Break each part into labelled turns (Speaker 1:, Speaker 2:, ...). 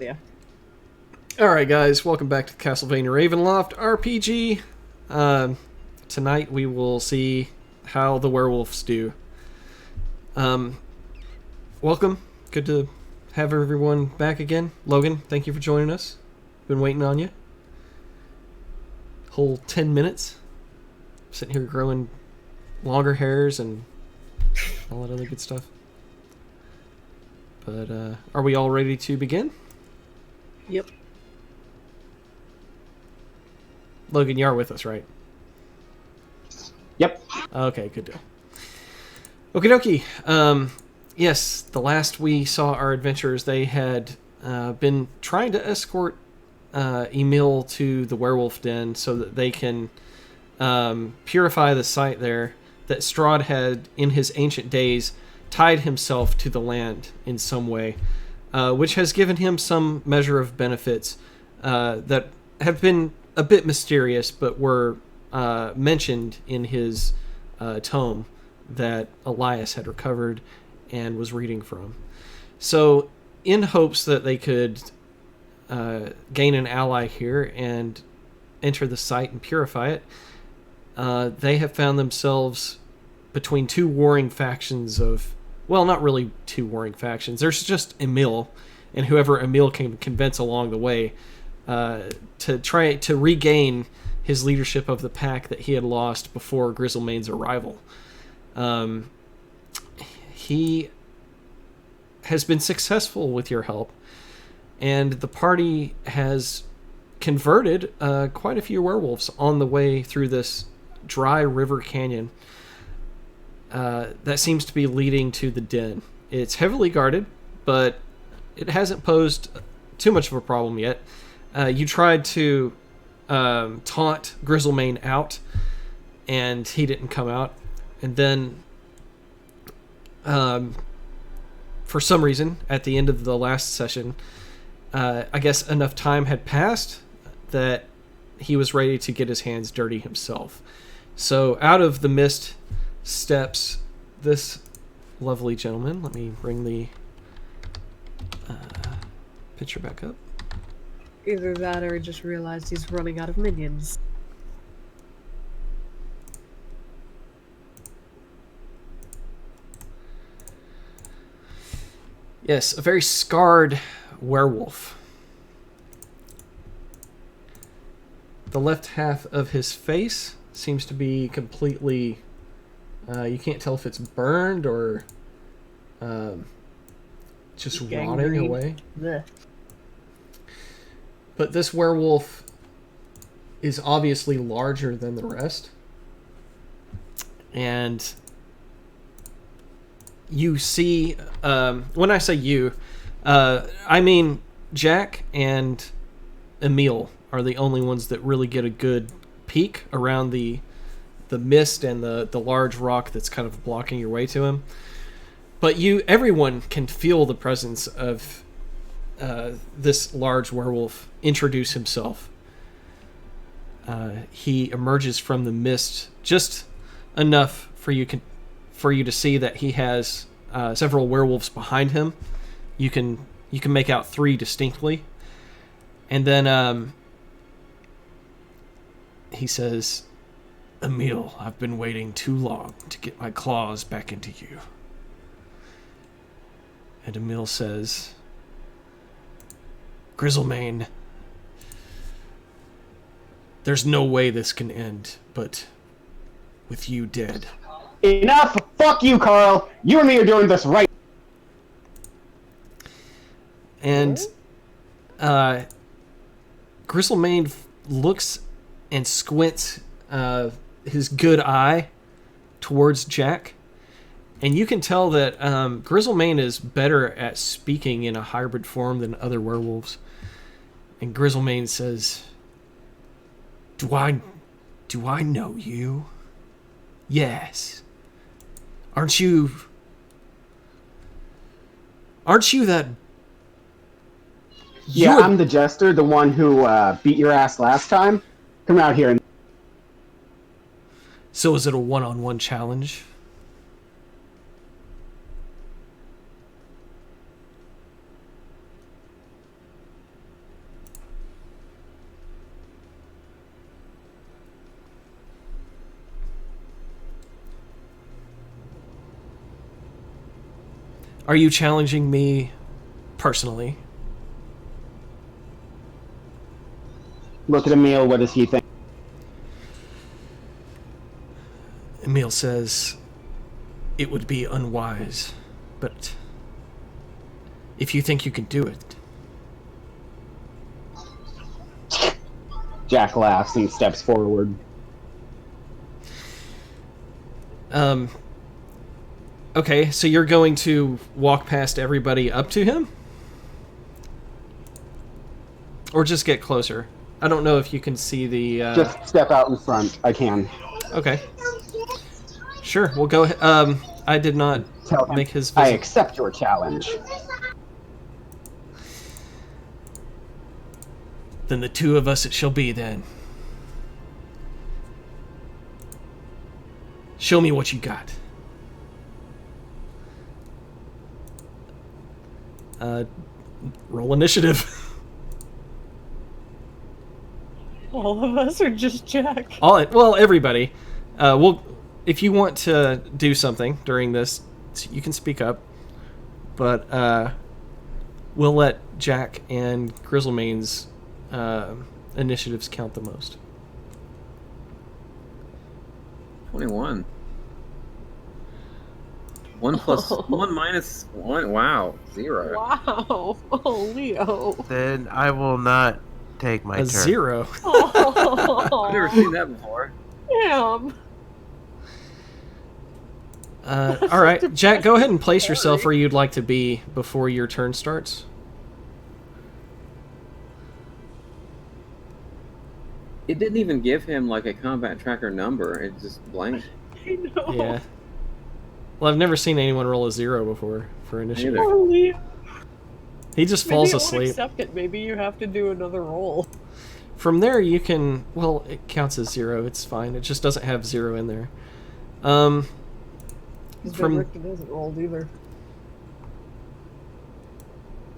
Speaker 1: Yeah.
Speaker 2: Alright guys, welcome back to Castlevania Ravenloft RPG. Tonight we will see how the werewolves do. Um, Welcome. Good to have everyone back again. Logan, thank you for joining us. Been waiting on you. Whole 10 minutes. Sitting here growing longer hairs and all that other good stuff. But, are we all ready to begin?
Speaker 1: Yep.
Speaker 2: Logan, you are with us, right?
Speaker 3: Yep.
Speaker 2: Okay, good deal. Okie dokie. Yes, the last we saw our adventurers, they had been trying to escort Emil to the werewolf den so that they can purify the site there that Strahd had, in his ancient days, tied himself to the land in some way, which has given him some measure of benefits that have been a bit mysterious, but were mentioned in his tome that Elias had recovered and was reading from. So, in hopes that they could gain an ally here and enter the site and purify it, they have found themselves between two warring factions of... Well, not really two warring factions. There's just Emil, and whoever Emil can convince along the way to try to regain his leadership of the pack that he had lost before Grizzlemane's arrival. He has been successful with your help, and the party has converted quite a few werewolves on the way through this dry river canyon that seems to be leading to the den. It's heavily guarded, but it hasn't posed too much of a problem yet. You tried to taunt Grizzlemane out, and he didn't come out. And then, for some reason, at the end of the last session, I guess enough time had passed that he was ready to get his hands dirty himself. So out of the mist steps this lovely gentleman. Let me bring the picture back up.
Speaker 1: Either that or he just realized he's running out of minions.
Speaker 2: Yes, a very scarred werewolf. The left half of his face seems to be completely... you can't tell if it's burned or just rotting away.
Speaker 1: Blech.
Speaker 2: But this werewolf is obviously larger than the rest. And you see... when I say you, I mean Jack and Emil are the only ones that really get a good peek around the mist and the large rock that's kind of blocking your way to him. But everyone can feel the presence of this large werewolf introduce himself. He emerges from the mist just enough for you to see that he has several werewolves behind him. You can make out three distinctly, and then he says, "Emil, I've been waiting too long to get my claws back into you." And Emil says, "Grizzlemane, there's no way this can end, but with you dead."
Speaker 3: Enough! Fuck you, Carl! You and me are doing this right.
Speaker 2: And Grizzlemane looks and squints his good eye towards Jack, and you can tell that Grizzlemane is better at speaking in a hybrid form than other werewolves. And Grizzlemane says, Do I know you? Yes. Aren't you that...
Speaker 3: Yeah, I'm the jester, the one who beat your ass last time. Come out here and...
Speaker 2: So is it a one-on-one challenge? Are you challenging me personally?
Speaker 3: Look at Emil. What does he think?
Speaker 2: Emil says, it would be unwise, but if you think you can do it.
Speaker 3: Jack laughs and steps forward.
Speaker 2: Okay, so you're going to walk past everybody up to him? Or just get closer? I don't know if you can see the...
Speaker 3: Just step out in front. I can.
Speaker 2: Okay. Sure, we'll go ahead. I did not
Speaker 3: Tell him
Speaker 2: make his
Speaker 3: I
Speaker 2: visit.
Speaker 3: accept your challenge.
Speaker 2: Then the two of us it shall be, then. Show me what you got. Roll initiative.
Speaker 1: All of us or just Jack?
Speaker 2: Well, everybody. If you want to do something during this, you can speak up. But we'll let Jack and Grizzlemane's initiatives count the most.
Speaker 4: 21. 1 plus 1 minus 1. Wow, 0.
Speaker 1: Wow. Oh, Leo.
Speaker 5: Then I will not take my
Speaker 2: A
Speaker 5: turn.
Speaker 2: 0.
Speaker 4: I've never seen that before.
Speaker 1: Damn.
Speaker 2: All right, Jack, go ahead and place yourself where you'd like to be before your turn starts.
Speaker 4: It didn't even give him like a combat tracker number. It just blanked.
Speaker 1: I know.
Speaker 2: Yeah. Well, I've never seen anyone roll a 0 before for initiative.
Speaker 4: Neither.
Speaker 1: Oh, Leo.
Speaker 2: He just
Speaker 1: Maybe
Speaker 2: falls
Speaker 1: you won't
Speaker 2: asleep.
Speaker 1: accept it. Maybe you have to do another roll.
Speaker 2: From there, you can... Well, it counts as 0. It's fine. It just doesn't have 0 in there. From-
Speaker 1: Richter hasn't rolled either.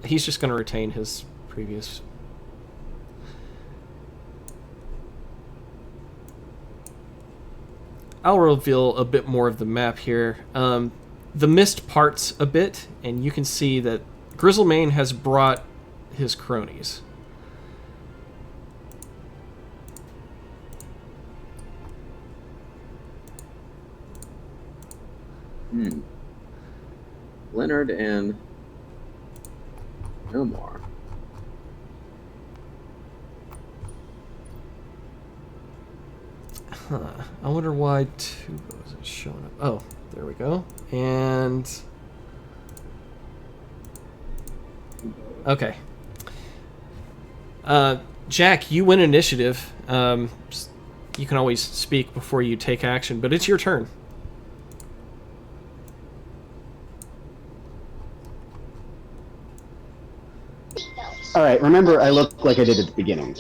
Speaker 2: He's just going to retain his previous... I'll reveal a bit more of the map here. The mist parts a bit, and you can see that Grizzlemane has brought his cronies.
Speaker 4: Leonard and Omar.
Speaker 2: Huh. I wonder why 2 wasn't showing up. Oh, there we go. And... Okay. Jack, you win initiative. You can always speak before you take action, but it's your turn.
Speaker 3: All right. Remember, I look like I did at the beginning.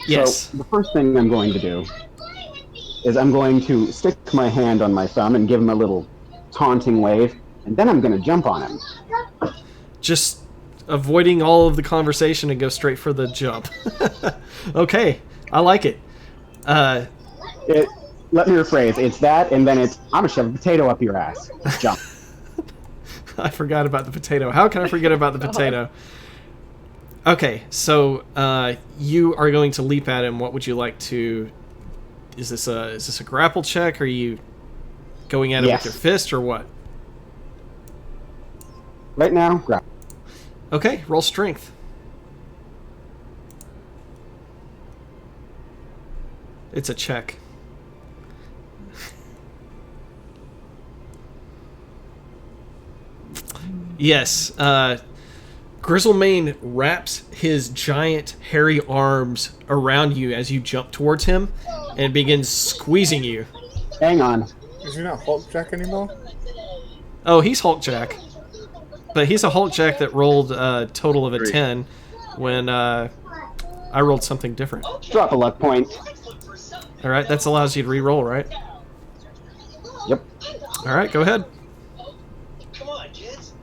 Speaker 2: Yes.
Speaker 3: So the first thing I'm going to do is I'm going to stick my hand on my thumb and give him a little taunting wave, and then I'm going to jump on him.
Speaker 2: Just avoiding all of the conversation and go straight for the jump. Okay, I like it.
Speaker 3: Let me rephrase. It's that, and then it's I'm gonna shove a potato up your ass. Jump.
Speaker 2: I forgot about the potato. How can I forget about the potato? Okay, so you are going to leap at him. What would you like to? Is this a grapple check? Are you going at him
Speaker 3: Yes.
Speaker 2: with your fist or what?
Speaker 3: Right now, grab.
Speaker 2: Okay, roll strength. It's a check. Yes, Grizzlemane wraps his giant hairy arms around you as you jump towards him and begins squeezing you.
Speaker 3: Hang on.
Speaker 6: Is he not Hulk Jack anymore?
Speaker 2: Oh, he's Hulk Jack. But he's a Hulk Jack that rolled a total of a 10 when I rolled something different.
Speaker 3: Drop a luck point.
Speaker 2: Alright, that allows you to re-roll, right?
Speaker 3: Yep.
Speaker 2: Alright, go ahead.
Speaker 7: Come on, kids.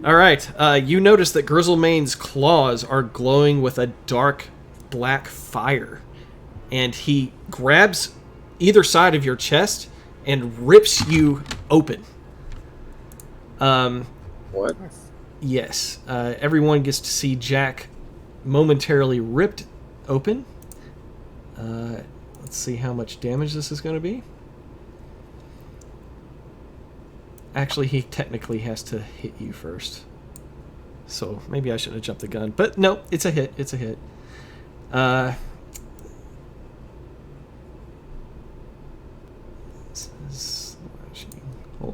Speaker 2: Alright, you notice that Grizzlemane's claws are glowing with a dark black fire. And he grabs either side of your chest and rips you open.
Speaker 4: What?
Speaker 2: Yes. Everyone gets to see Jack momentarily ripped open. Let's see how much damage this is going to be. Actually, he technically has to hit you first. So maybe I shouldn't have jumped the gun. But no, it's a hit. It's a hit. Hold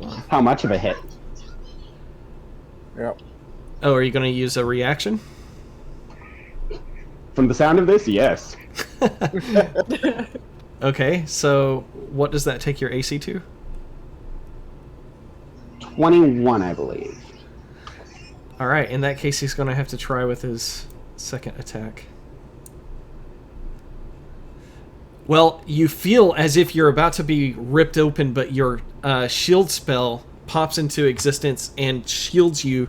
Speaker 2: on.
Speaker 3: How much of a hit?
Speaker 6: Yep.
Speaker 2: Oh, are you going to use a reaction?
Speaker 3: From the sound of this, yes.
Speaker 2: Okay, so what does that take your AC to?
Speaker 3: 21, I believe.
Speaker 2: All right, in that case, he's going to have to try with his second attack. Well, you feel as if you're about to be ripped open, but your shield spell pops into existence and shields you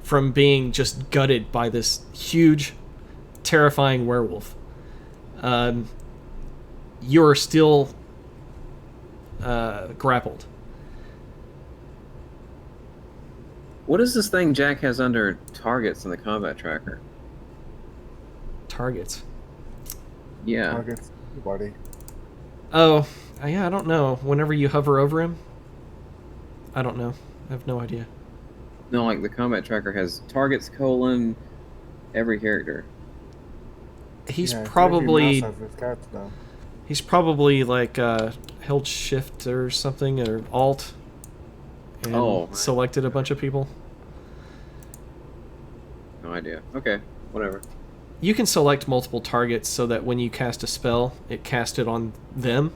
Speaker 2: from being just gutted by this huge, terrifying werewolf. You're still grappled.
Speaker 4: What is this thing Jack has under targets in the combat tracker?
Speaker 2: Targets.
Speaker 4: Yeah.
Speaker 6: Targets. Buddy.
Speaker 2: Oh, yeah, I don't know. Whenever you hover over him, I don't know. I have no idea.
Speaker 4: No, like the combat tracker has targets, every character.
Speaker 2: He's
Speaker 6: Yeah,
Speaker 2: probably
Speaker 6: massive with cats, though.
Speaker 2: he's probably like held shift or something or alt and
Speaker 4: Oh.
Speaker 2: selected a bunch of people.
Speaker 4: No idea. Okay, whatever.
Speaker 2: You can select multiple targets so that when you cast a spell, it casts it on them.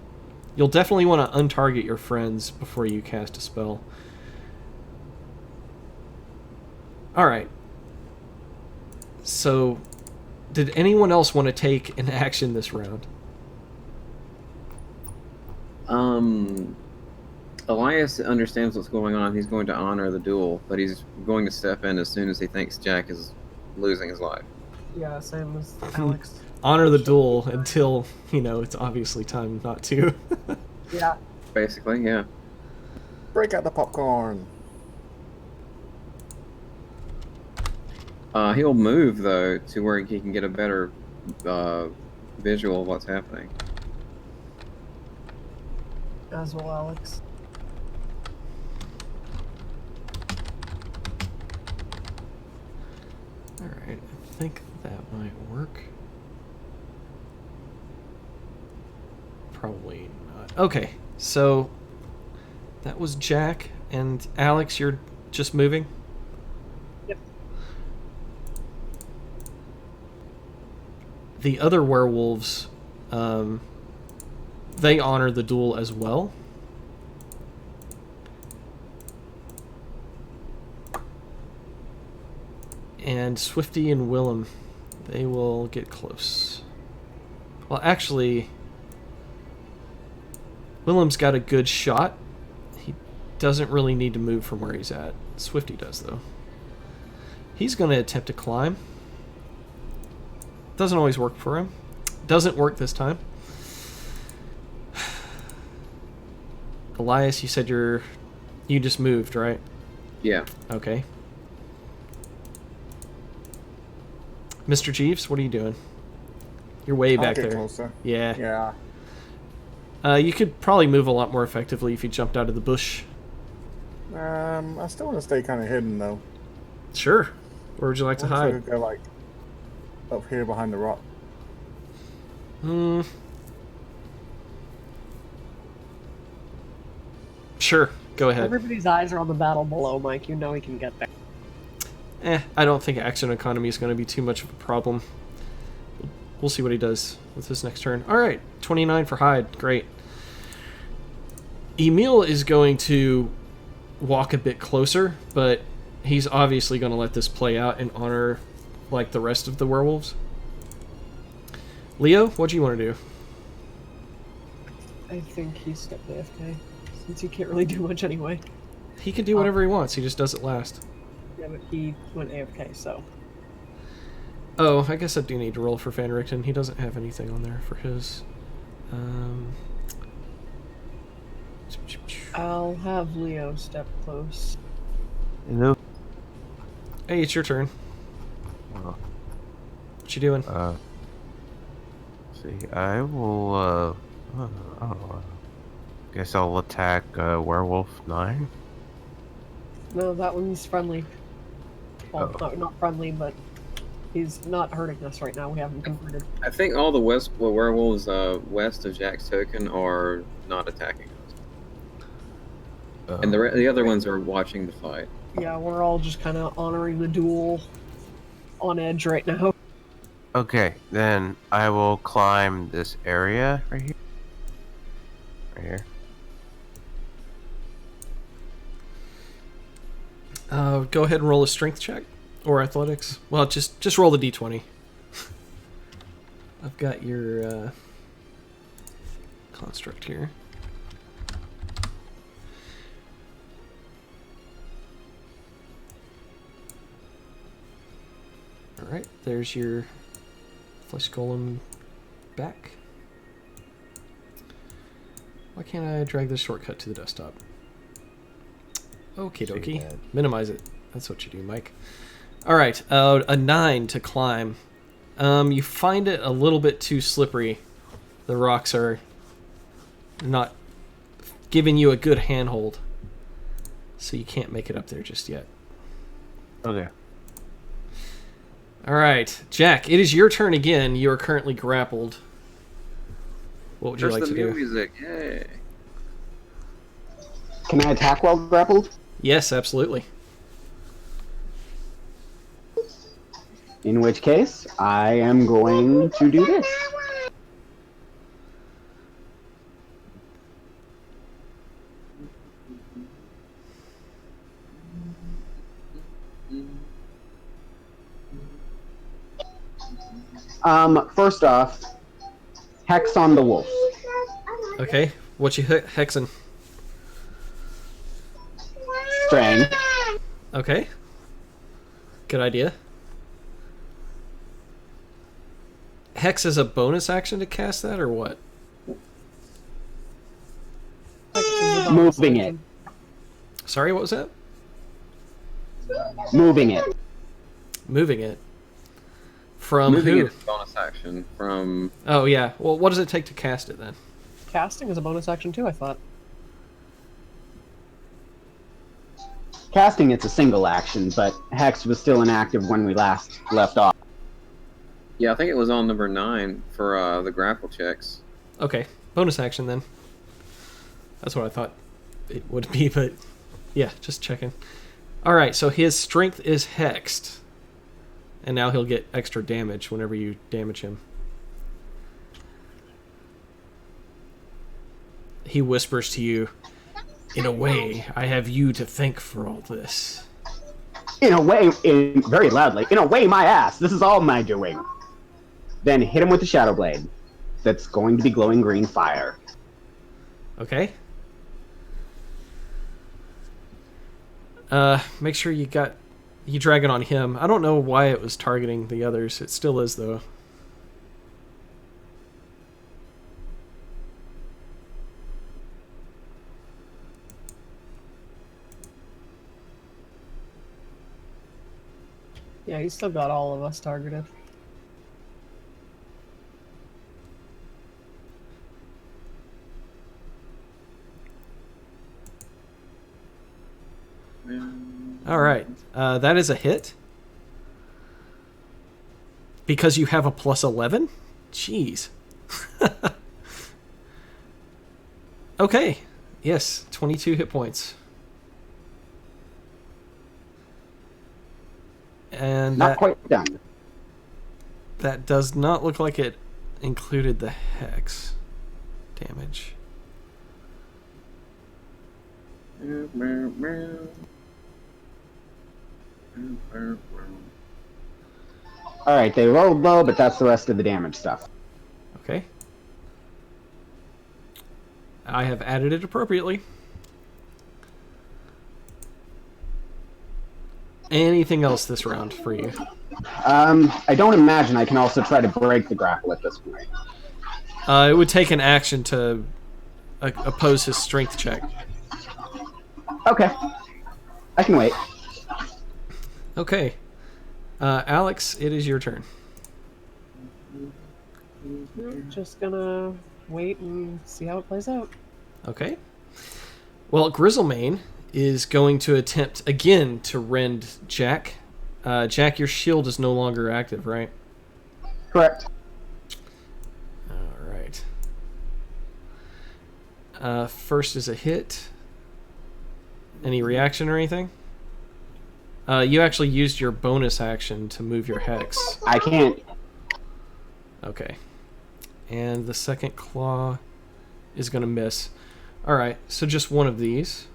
Speaker 2: You'll definitely want to untarget your friends before you cast a spell. Alright. So, did anyone else want to take an action this round?
Speaker 4: Elias understands what's going on. He's going to honor the duel, but he's going to step in as soon as he thinks Jack is losing his life.
Speaker 1: Yeah, same as Alex.
Speaker 2: Honor the duel until, it's obviously time not to.
Speaker 1: Yeah.
Speaker 4: Basically, yeah.
Speaker 6: Break out the popcorn.
Speaker 4: He'll move, though, to where he can get a better visual of what's happening.
Speaker 1: As well, Alex.
Speaker 2: Alright, I think that might work. Probably not. Okay, so that was Jack, and Alex, you're just moving?
Speaker 1: Yep.
Speaker 2: The other werewolves, they honor the duel as well. And Swifty and Willem, they will get close. Well, actually, Willem's got a good shot. He doesn't really need to move from where he's at. Swifty does, though. He's going to attempt to climb. Doesn't always work for him. Doesn't work this time. Elias, you said you just moved, right?
Speaker 4: Yeah.
Speaker 2: Okay. Mr. Jeeves, what are you doing? You're way
Speaker 6: I'll
Speaker 2: back
Speaker 6: get
Speaker 2: there.
Speaker 6: closer.
Speaker 2: Yeah.
Speaker 6: Yeah.
Speaker 2: You could probably move a lot more effectively if you jumped out of the bush.
Speaker 6: I still want to stay kind of hidden, though.
Speaker 2: Sure. Where would you like to
Speaker 6: What if I
Speaker 2: hide?
Speaker 6: could go, like, up here behind the rock?
Speaker 2: Sure. Go ahead.
Speaker 1: Everybody's eyes are on the battle below, Mike. You know he can get there.
Speaker 2: I don't think action economy is going to be too much of a problem. We'll see what he does with his next turn. All right, 29 for hide. Great. Emil is going to walk a bit closer, but he's obviously going to let this play out and honor like the rest of the werewolves. Leo, what do you want to do?
Speaker 1: I think he stepped AFK, since he can't really do much anyway.
Speaker 2: He can do whatever he wants. He just does it last.
Speaker 1: Yeah, but he went AFK, so...
Speaker 2: Oh, I guess I do need to roll for Van Richten. He doesn't have anything on there for his.
Speaker 1: I'll have Leo step close.
Speaker 5: Hello.
Speaker 2: Hey, it's your turn.
Speaker 5: Uh,
Speaker 2: What you doing?
Speaker 5: see, I will. Guess I'll attack Werewolf 9.
Speaker 1: No, that one's friendly. Well,
Speaker 5: Oh.
Speaker 1: not friendly, but he's not hurting us right now. We haven't converted.
Speaker 4: I think all the werewolves west of Jack's token are not attacking us, and the other ones are watching the fight.
Speaker 1: Yeah, we're all just kind of honoring the duel on edge right now.
Speaker 5: Okay, then I will climb this area right here. Right here.
Speaker 2: Go ahead and roll a strength check or athletics. Well, just roll the d20. I've got your construct here. All right, there's your flesh golem back. Why can't I drag this shortcut to the desktop? Okie dokie. Minimize it. That's what you do, Mike. All right, a 9 to climb. You find it a little bit too slippery. The rocks are not giving you a good handhold, so you can't make it up there just yet.
Speaker 5: Okay.
Speaker 2: All right, Jack, it is your turn again. You are currently grappled. What would you
Speaker 4: There's
Speaker 2: like to
Speaker 4: the
Speaker 2: do?
Speaker 4: music. Yay.
Speaker 3: Can I attack while grappled?
Speaker 2: Yes, absolutely.
Speaker 3: In which case, I am going to do this. First off, Hex on the wolf.
Speaker 2: Okay, what you hexing?
Speaker 3: Strain.
Speaker 2: Okay. Good idea. Hex is a bonus action to cast that, or what?
Speaker 3: Moving it.
Speaker 2: Sorry, what was that?
Speaker 3: Moving it.
Speaker 2: Moving it. From
Speaker 4: Moving
Speaker 2: who?
Speaker 4: it is a bonus action from.
Speaker 2: Oh, yeah. Well, what does it take to cast it, then?
Speaker 1: Casting is a bonus action too, I thought.
Speaker 3: Casting, it's a single action, but Hex was still inactive when we last left off.
Speaker 4: Yeah, I think it was on number 9 for the grapple checks.
Speaker 2: Okay, bonus action, then. That's what I thought it would be, but yeah, just checking. All right, so his strength is hexed, and now he'll get extra damage whenever you damage him. He whispers to you, "In a way, I have you to thank for all this."
Speaker 3: In a way, very loudly, in a way, my ass. This is all my doing. Then hit him with the Shadow Blade. That's going to be glowing green fire.
Speaker 2: Okay. Make sure you drag it on him. I don't know why it was targeting the others. It still is, though.
Speaker 1: Yeah, he's still got all of us targeted.
Speaker 2: All right. That is a hit. Because you have a plus 11? Jeez. Okay. Yes, 22 hit points. And
Speaker 3: Not quite done.
Speaker 2: that does not look like it included the hex damage.
Speaker 3: Alright, they rolled low, but that's the rest of the damage stuff.
Speaker 2: Okay. I have added it appropriately. Anything else this round for you?
Speaker 3: I don't imagine I can also try to break the grapple at this point.
Speaker 2: It would take an action to oppose his strength check.
Speaker 3: Okay. I can wait.
Speaker 2: Okay. Alex, it is your turn.
Speaker 1: Just gonna wait and see how it plays out.
Speaker 2: Okay. Well, Grizzlemane is going to attempt again to rend Jack. Jack, your shield is no longer active, right?
Speaker 3: Correct.
Speaker 2: All right. First is a hit. Any reaction or anything? You actually used your bonus action to move your hex.
Speaker 3: I can't.
Speaker 2: Okay. And the second claw is going to miss. All right, so just one of these.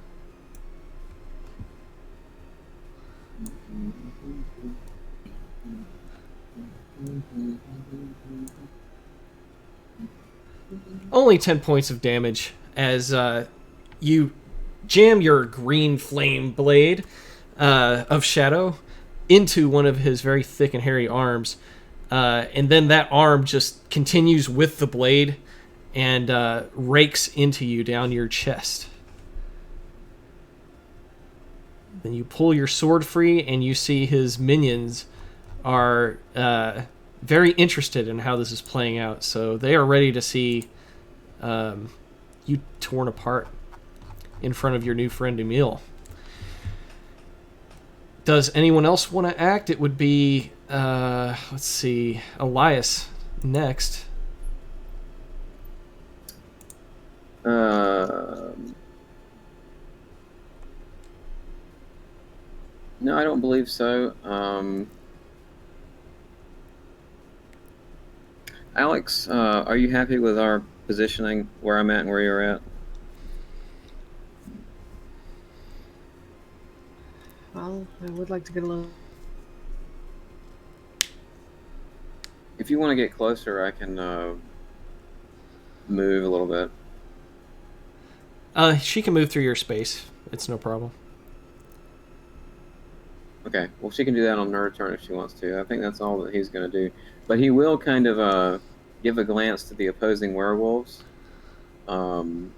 Speaker 2: Only 10 points of damage as you jam your green flame blade of shadow into one of his very thick and hairy arms. And then that arm just continues with the blade and rakes into you down your chest. Then you pull your sword free and you see his minions are very interested in how this is playing out. So they are ready to see you torn apart in front of your new friend Emil. Does anyone else want to act? It would be, let's see, Elias next.
Speaker 4: No, I don't believe so. Alex, are you happy with our positioning, where I'm at and where you're at?
Speaker 1: Well, I would like to get a little.
Speaker 4: If you want to get closer, I can move a little bit.
Speaker 2: She can move through your space. It's no problem.
Speaker 4: Okay, well, she can do that on her turn if she wants to. I think that's all that he's going to do. But he will kind of give a glance to the opposing werewolves. The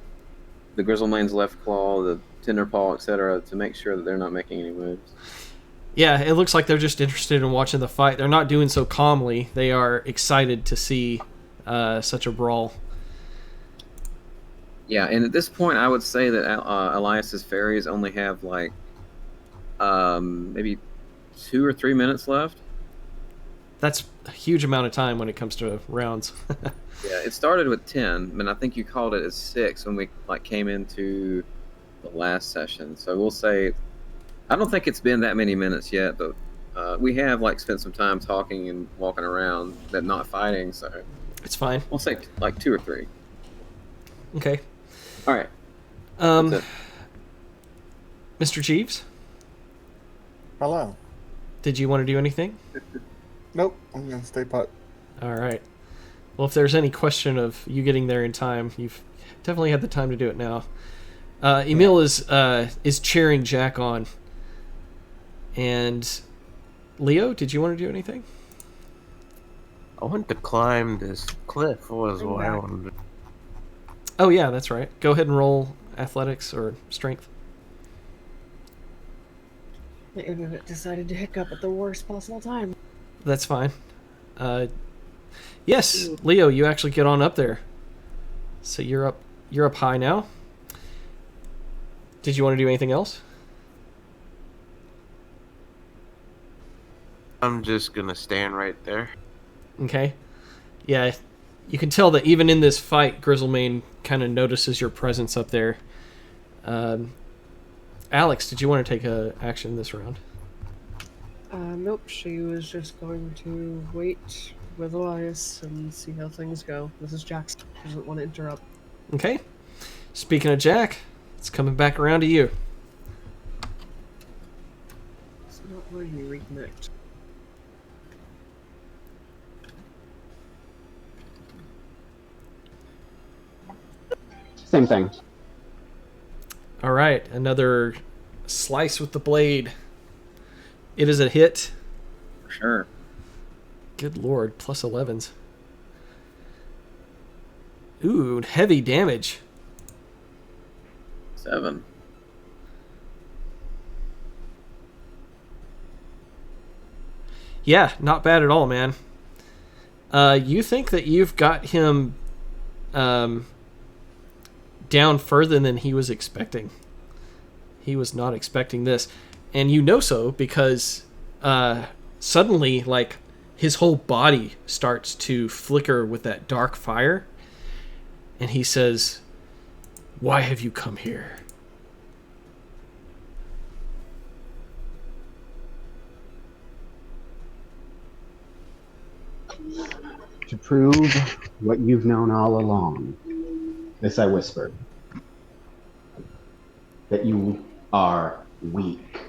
Speaker 4: Grizzlemane's left claw, the Tinderpaw, etc., to make sure that they're not making any moves.
Speaker 2: Yeah, it looks like they're just interested in watching the fight. They're not doing so calmly. They are excited to see such a brawl.
Speaker 4: Yeah, and at this point, I would say that Elias's fairies only have like maybe 2 or 3 minutes left.
Speaker 2: That's a huge amount of time when it comes to rounds.
Speaker 4: Yeah, it started with 10, and I think you called it as 6 when we came into the last session. So we'll say, I don't think it's been that many minutes yet, but we have spent some time talking and walking around, but not fighting. So
Speaker 2: It's fine.
Speaker 4: we'll say 2 or 3.
Speaker 2: Okay.
Speaker 4: All right. That's it.
Speaker 2: Mr. Jeeves,
Speaker 6: Hello.
Speaker 2: did you want to do anything?
Speaker 6: Nope, I'm gonna stay put.
Speaker 2: All right. Well, if there's any question of you getting there in time, you've definitely had the time to do it now. Emil is cheering Jack on. And Leo, did you want to do anything?
Speaker 5: I want to climb this cliff. Was what I wanted to.
Speaker 2: Oh, yeah, that's right. Go ahead and roll athletics or strength.
Speaker 1: The internet decided to hiccup at the worst possible time.
Speaker 2: That's fine. Yes, Leo, you actually get on up there. So you're up high now. Did you want to do anything else?
Speaker 5: I'm just gonna stand right there.
Speaker 2: Okay. Yeah, you can tell that even in this fight, Grizzlemane kind of notices your presence up there. Alex, did you want to take a action this round?
Speaker 1: Nope, she was just going to wait with Elias and see how things go. This is Jax. She doesn't want to interrupt.
Speaker 2: Okay. Speaking of Jack, it's coming back around to you.
Speaker 1: It's not where you reconnect.
Speaker 3: Same thing.
Speaker 2: All right, another slice with the blade. It is a hit.
Speaker 4: For sure.
Speaker 2: Good lord, plus 11s. Ooh, heavy damage.
Speaker 4: 7.
Speaker 2: Yeah, not bad at all, man. You think that you've got him down further than he was expecting. He was not expecting this. And you know so because suddenly, like, his whole body starts to flicker with that dark fire. And he says, "Why have you come here?"
Speaker 3: To prove what you've known all along. This I whispered. That you are weak.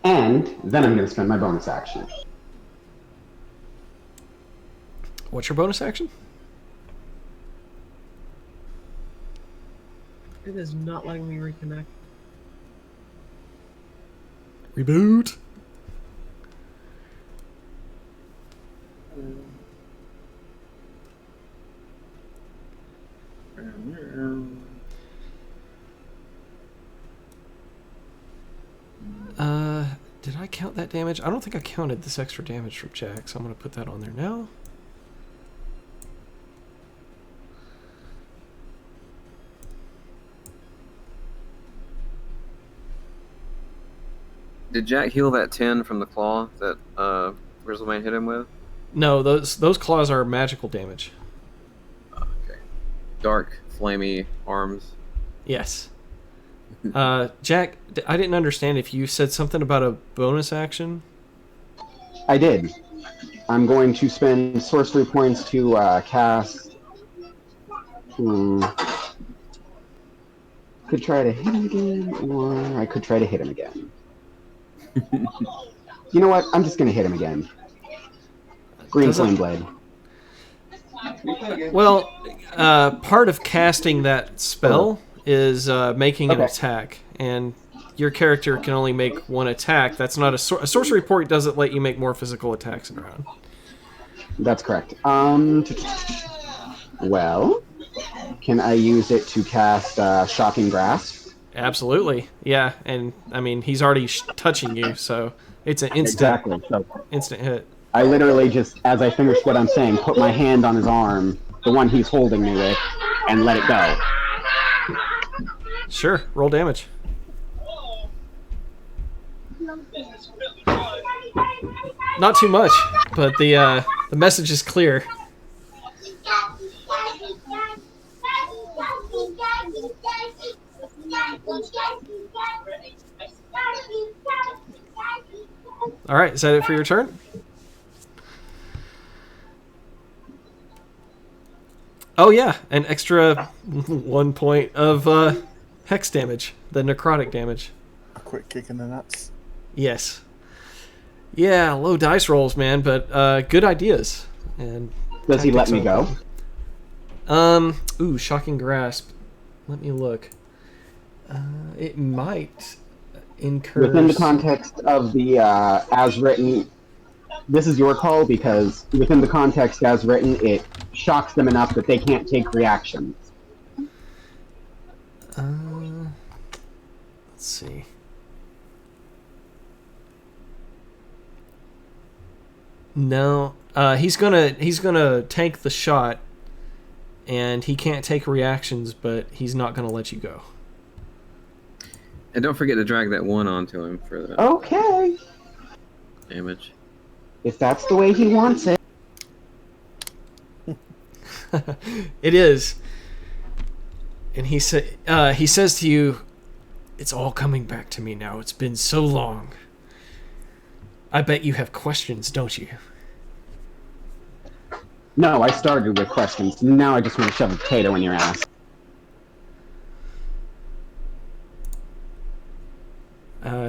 Speaker 3: And then I'm going to spend my bonus action.
Speaker 2: What's your bonus action?
Speaker 1: It is not letting me reconnect.
Speaker 2: Reboot. Did I count that damage? I don't think I counted this extra damage from Jack, so I'm going to put that on there now.
Speaker 4: Did Jack heal that 10 from the claw that Grizzlemane hit him with?
Speaker 2: No, those claws are magical damage.
Speaker 4: Okay. Dark, flamey arms.
Speaker 2: Yes. Jack, I didn't understand if you said something about a bonus action.
Speaker 3: I did. I'm going to spend sorcery points to cast. Could try to hit him again, or I could try to hit him again. You know what? I'm just going to hit him again. Green Flame Blade.
Speaker 2: Well, part of casting that spell is making an attack, and your character can only make one attack. That's not a sorcery point. Doesn't let you make more physical attacks in a round.
Speaker 3: That's correct. Well, can I use it to cast Shocking Grasp?
Speaker 2: Absolutely, yeah. And I mean, he's already touching you, so it's an
Speaker 3: Exactly. So
Speaker 2: instant hit.
Speaker 3: I literally just, as I finish what I'm saying, put my hand on his arm, the one he's holding me with, and let it go.
Speaker 2: Sure, roll damage. Not too much, but the message is clear. All right, is that it for your turn? Oh yeah, an extra 1 point of hex damage, the necrotic damage.
Speaker 6: A quick kick in the nuts.
Speaker 2: Yes. Yeah, low dice rolls, man, but good ideas. And
Speaker 3: does he let me go?
Speaker 2: Ooh, Shocking Grasp. Let me look. It might incur...
Speaker 3: Within the context of the as written, this is your call, because within the context as written, it shocks them enough that they can't take reactions.
Speaker 2: Let's see. No, he's gonna tank the shot, and he can't take reactions, but he's not gonna let you go.
Speaker 4: And don't forget to drag that 1 onto him for the
Speaker 3: Okay.
Speaker 4: damage.
Speaker 3: If that's the way he wants it.
Speaker 2: It is. And he says to you, "It's all coming back to me now. It's been so long. I bet you have questions, don't you?"
Speaker 3: No, I started with questions. Now I just want to shove a potato in your ass.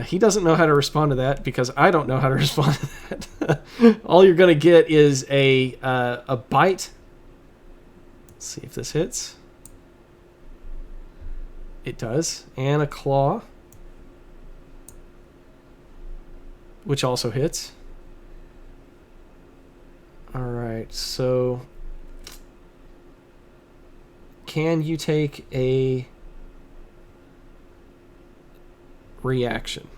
Speaker 2: He doesn't know how to respond to that because I don't know how to respond to that. All you're going to get is a bite. Let's see if this hits. It does. And a claw, which also hits. Alright, so can you take a reaction?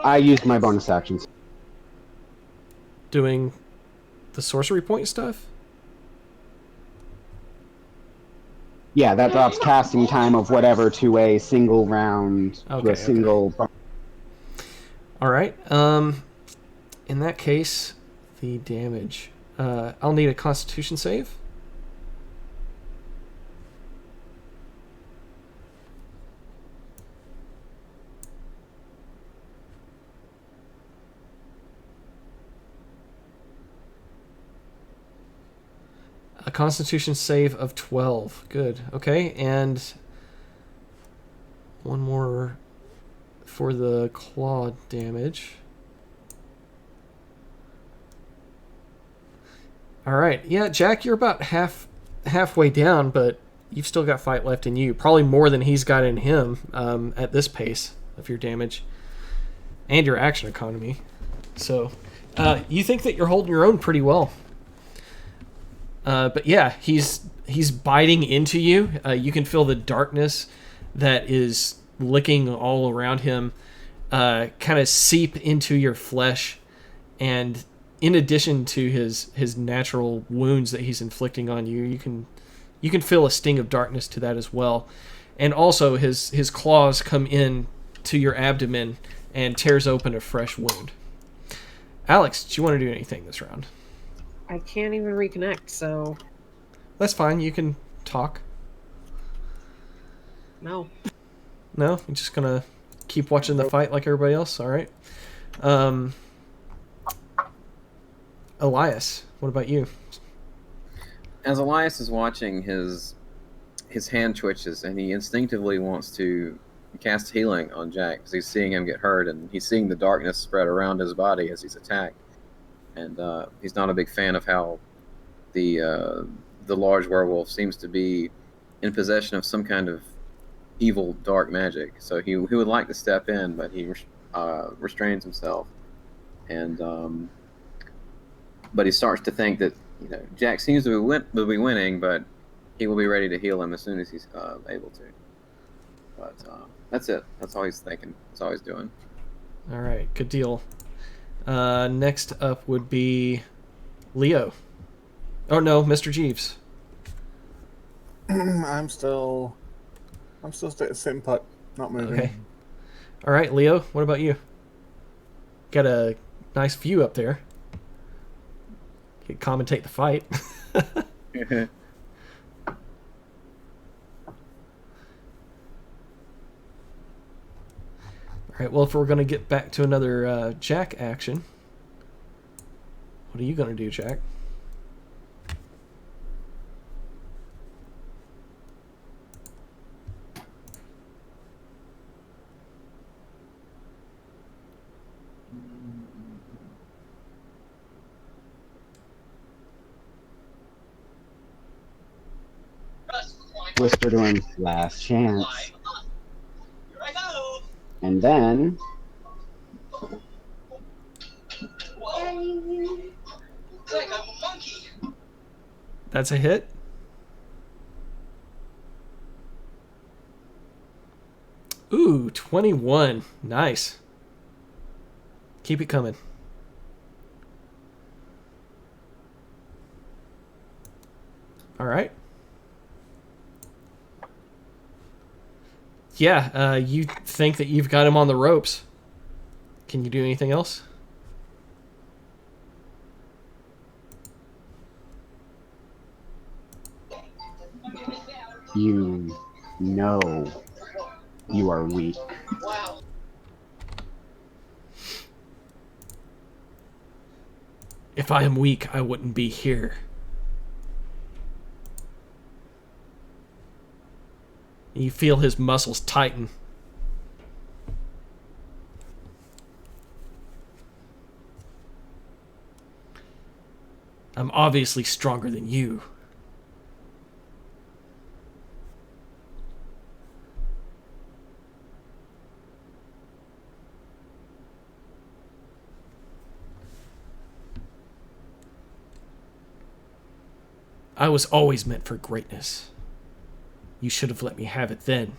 Speaker 3: I used my bonus actions.
Speaker 2: doing the sorcery point stuff?
Speaker 3: Yeah, that drops casting time of whatever to a single round, to
Speaker 2: Okay,
Speaker 3: a single.
Speaker 2: All right. In that case, the damage. I'll need a Constitution save. A Constitution save of 12. Good. Okay, and one more for the claw damage. All right. Yeah, Jack, you're about halfway down, but you've still got fight left in you. Probably more than he's got in him at this pace of your damage and your action economy. So you think that you're holding your own pretty well. But yeah, he's biting into you. You can feel the darkness that is licking all around him kind of seep into your flesh, and in addition to his natural wounds that he's inflicting on you, you can feel a sting of darkness to that as well. And also his claws come in to your abdomen and tears open a fresh wound. Alex, do you want to do anything this round?
Speaker 1: I can't even reconnect, so
Speaker 2: That's fine. You can talk.
Speaker 1: no.
Speaker 2: No? You're just going to keep watching the fight like everybody else? All right. Elias, what about you?
Speaker 4: As Elias is watching, his hand twitches, and he instinctively wants to cast healing on Jack because he's seeing him get hurt, and he's seeing the darkness spread around his body as he's attacked. And he's not a big fan of how the large werewolf seems to be in possession of some kind of evil dark magic. So he would like to step in, but he restrains himself, and but he starts to think that Jack seems to be winning, but he will be ready to heal him as soon as he's able to. But that's it. That's all he's thinking. That's all he's doing.
Speaker 2: All right, good deal. Next up would be Leo. Oh no, Mr. Jeeves.
Speaker 6: I'm still sitting put, not moving.
Speaker 2: Okay. All right, Leo, what about you? Got a nice view up there. You can commentate the fight. All right, well, if we're going to get back to another Jack action, what are you going to do, Jack?
Speaker 3: Whisper to him, last chance.
Speaker 7: Here I go.
Speaker 3: And then
Speaker 7: Whoa. It's like I'm a monkey.
Speaker 2: That's a hit. Ooh, 21. Nice. Keep it coming. All right. Yeah, you think that you've got him on the ropes. Can you do anything else?
Speaker 3: you know you are weak.
Speaker 7: Wow.
Speaker 2: If I am weak, I wouldn't be here. You feel his muscles tighten. I'm obviously stronger than you. I was always meant for greatness. You should have let me have it then.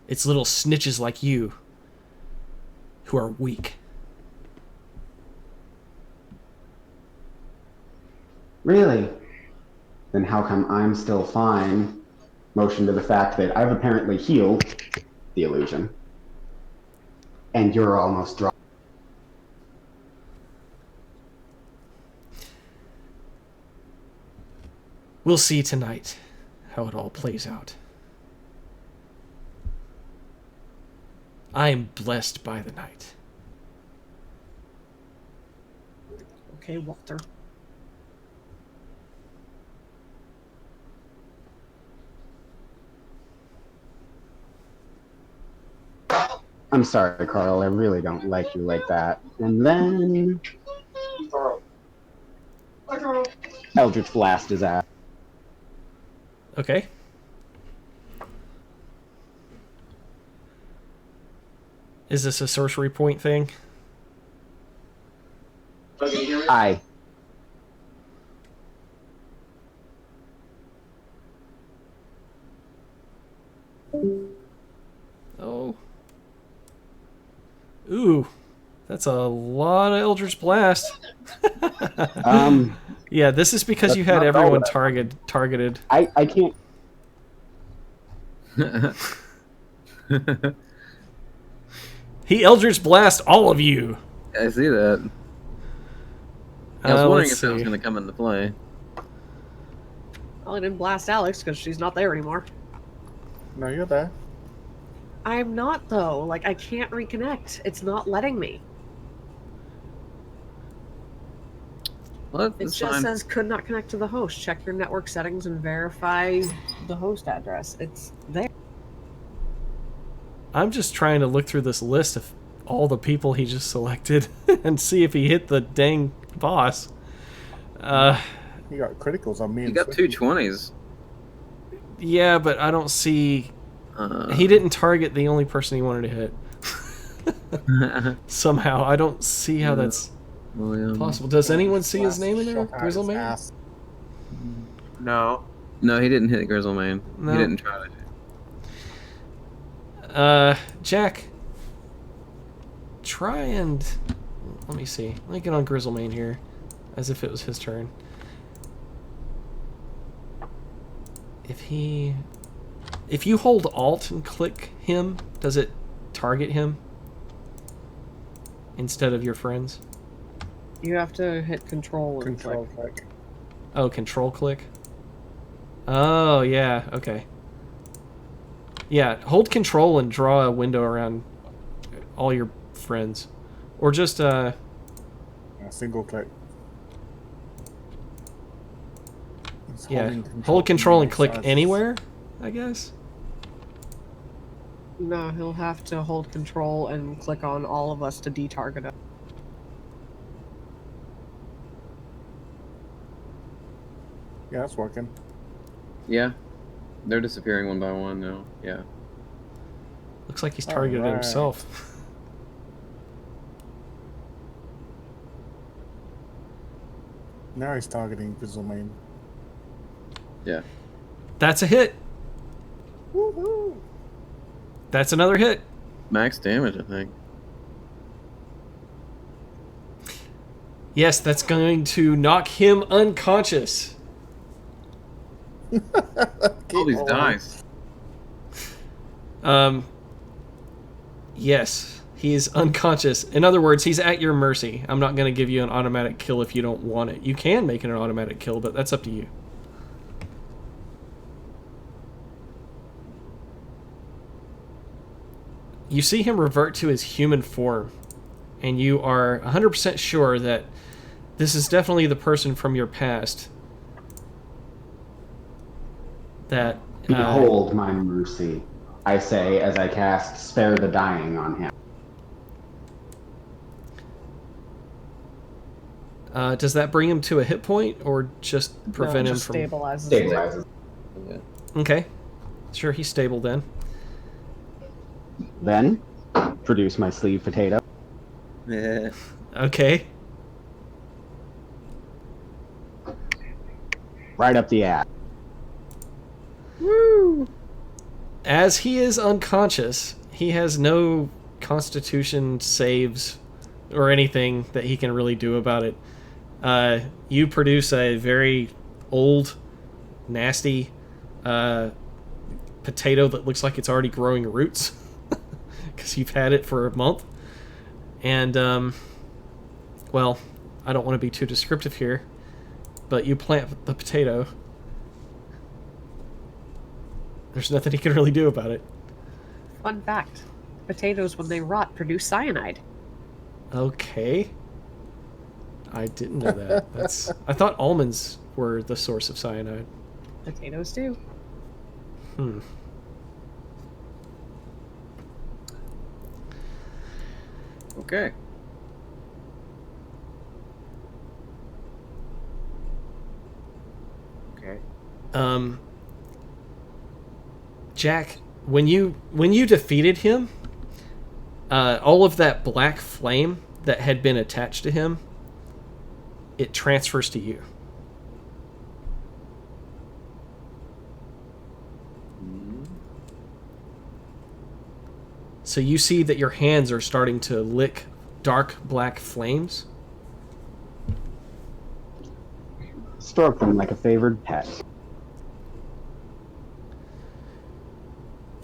Speaker 2: It's little snitches like you who are weak.
Speaker 3: Really? Then how come I'm still fine? Motion to the fact that I've apparently healed the illusion. And you're almost drawn.
Speaker 2: We'll see tonight how it all plays out. I am blessed by the night.
Speaker 1: Okay, Walter.
Speaker 3: I'm sorry, Carl, I really don't like you like that. And then Eldritch Blast his ass.
Speaker 2: Okay. Is this a sorcery point thing?
Speaker 3: Aye.
Speaker 2: Oh. Ooh. That's a lot of Eldritch Blast. Yeah, this is because you had
Speaker 3: not
Speaker 2: everyone
Speaker 3: all that.
Speaker 2: targeted.
Speaker 3: I can't.
Speaker 2: He Eldritch Blast all of you.
Speaker 4: I see that. I was wondering
Speaker 2: Let's
Speaker 4: if that was
Speaker 2: see.
Speaker 4: going to come into play.
Speaker 1: Well, I didn't blast Alex because she's not there anymore.
Speaker 6: No, you're there.
Speaker 1: I'm not, though. Like, I can't reconnect. It's not letting me.
Speaker 4: Well,
Speaker 1: It
Speaker 4: that's
Speaker 1: just
Speaker 4: fine.
Speaker 1: says could not connect to the host. Check your network settings and verify the host address. It's there.
Speaker 2: I'm just trying to look through this list of all the people he just selected and see if he hit the dang boss.
Speaker 6: You got criticals on me.
Speaker 4: You
Speaker 6: and
Speaker 4: got
Speaker 6: Swifty.
Speaker 4: 2 20s.
Speaker 2: Yeah, but I don't see... He didn't target the only person he wanted to hit. Somehow. I don't see how that's possible. Does anyone see his name in there?
Speaker 6: Shot out his
Speaker 2: Grizzleman?
Speaker 6: ass.
Speaker 5: No.
Speaker 4: No, he didn't hit Grizzlemane.
Speaker 2: No.
Speaker 4: He didn't try to.
Speaker 2: Jack, try and... Let me see. Let me get on Grizzlemane here, as if it was his turn. If you hold Alt and click him, does it target him instead of your friends?
Speaker 1: You have to hit control and
Speaker 6: Control
Speaker 1: click.
Speaker 6: click.
Speaker 2: Oh, control click? Oh, yeah, okay. Yeah, hold control and draw a window around all your friends. Or just,
Speaker 6: Single click. It's
Speaker 2: yeah,
Speaker 6: holding
Speaker 2: hold control and
Speaker 6: both
Speaker 2: click
Speaker 6: sides.
Speaker 2: anywhere, I guess?
Speaker 1: No, he'll have to hold control and click on all of us to detarget him.
Speaker 6: Yeah, it's working.
Speaker 4: Yeah. They're disappearing one by one now. Yeah.
Speaker 2: Looks like he's targeted
Speaker 6: Alright.
Speaker 2: himself.
Speaker 6: Now he's targeting Grizzlemane.
Speaker 4: Yeah.
Speaker 2: That's a hit.
Speaker 6: Woohoo!
Speaker 2: That's another hit.
Speaker 4: Max damage, I think.
Speaker 2: Yes, that's going to knock him unconscious.
Speaker 4: All these dice.
Speaker 2: Yes, he is unconscious. In other words, he's at your mercy. I'm not going to give you an automatic kill if you don't want it. You can make it an automatic kill, but that's up to you. You see him revert to his human form, and you are 100% sure that this is definitely the person from your past. That
Speaker 3: Behold my mercy, I say as I cast Spare the Dying on him.
Speaker 2: does that bring him to a hit point, or just prevent
Speaker 1: No,
Speaker 2: him
Speaker 1: just
Speaker 2: from...
Speaker 1: stabilizes.
Speaker 3: Stabilizes.
Speaker 4: Yeah.
Speaker 2: Okay. Sure, he's stable then.
Speaker 3: Then, produce my sleeve potato.
Speaker 4: Yeah.
Speaker 2: Okay.
Speaker 3: Right up the ass.
Speaker 1: Woo!
Speaker 2: As he is unconscious, he has no constitution saves or anything that he can really do about it. You produce a very old, nasty potato that looks like it's already growing roots because you've had it for a month. And, well, I don't want to be too descriptive here, but you plant the potato. There's nothing he can really do about it.
Speaker 1: Fun fact: potatoes, when they rot, produce cyanide.
Speaker 2: Okay. I didn't know that. I thought almonds were the source of cyanide.
Speaker 1: Potatoes too.
Speaker 2: Hmm.
Speaker 4: Okay. Okay.
Speaker 2: Jack, when you defeated him, all of that black flame that had been attached to him, it transfers to you. So you see that your hands are starting to lick dark black flames.
Speaker 3: Stroke them like a favored pet.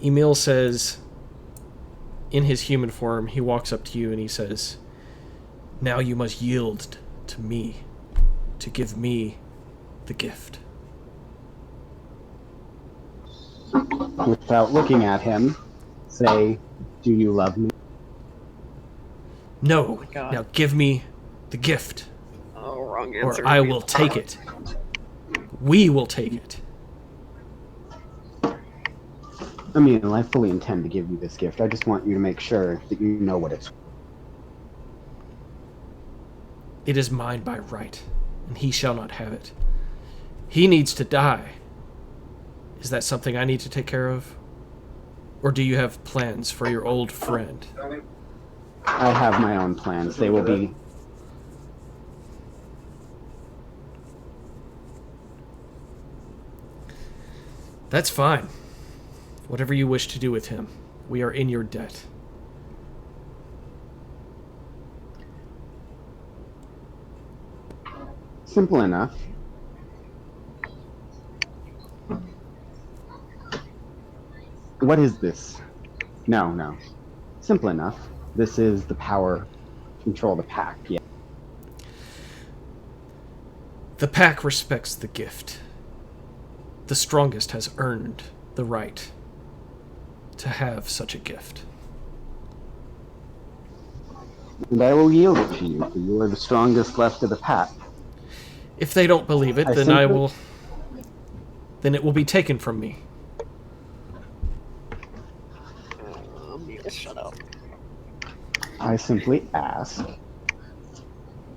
Speaker 2: Emil says, in his human form, he walks up to you and he says, "Now you must yield to me, to give me the gift."
Speaker 3: Without looking at him, say, "Do you love me?"
Speaker 2: No,
Speaker 1: my God.
Speaker 2: now give me the gift,
Speaker 1: Oh, wrong answer.
Speaker 2: or I will take it. We will take it.
Speaker 3: Emil, I fully intend to give you this gift. I just want you to make sure that you know what it's.
Speaker 2: It is mine by right, and he shall not have it. He needs to die. Is that something I need to take care of? Or do you have plans for your old friend?
Speaker 3: I have my own plans. They will be.
Speaker 2: That's fine. Whatever you wish to do with him, we are in your debt.
Speaker 3: Simple enough. What is this? No. Simple enough. This is the power to control the pack, yeah.
Speaker 2: The pack respects the gift. The strongest has earned the right to have such a gift.
Speaker 3: And I will yield it to you, for you are the strongest left of the pack.
Speaker 2: If they don't believe it, then then it will be taken from me.
Speaker 1: Emil, shut up.
Speaker 3: I simply ask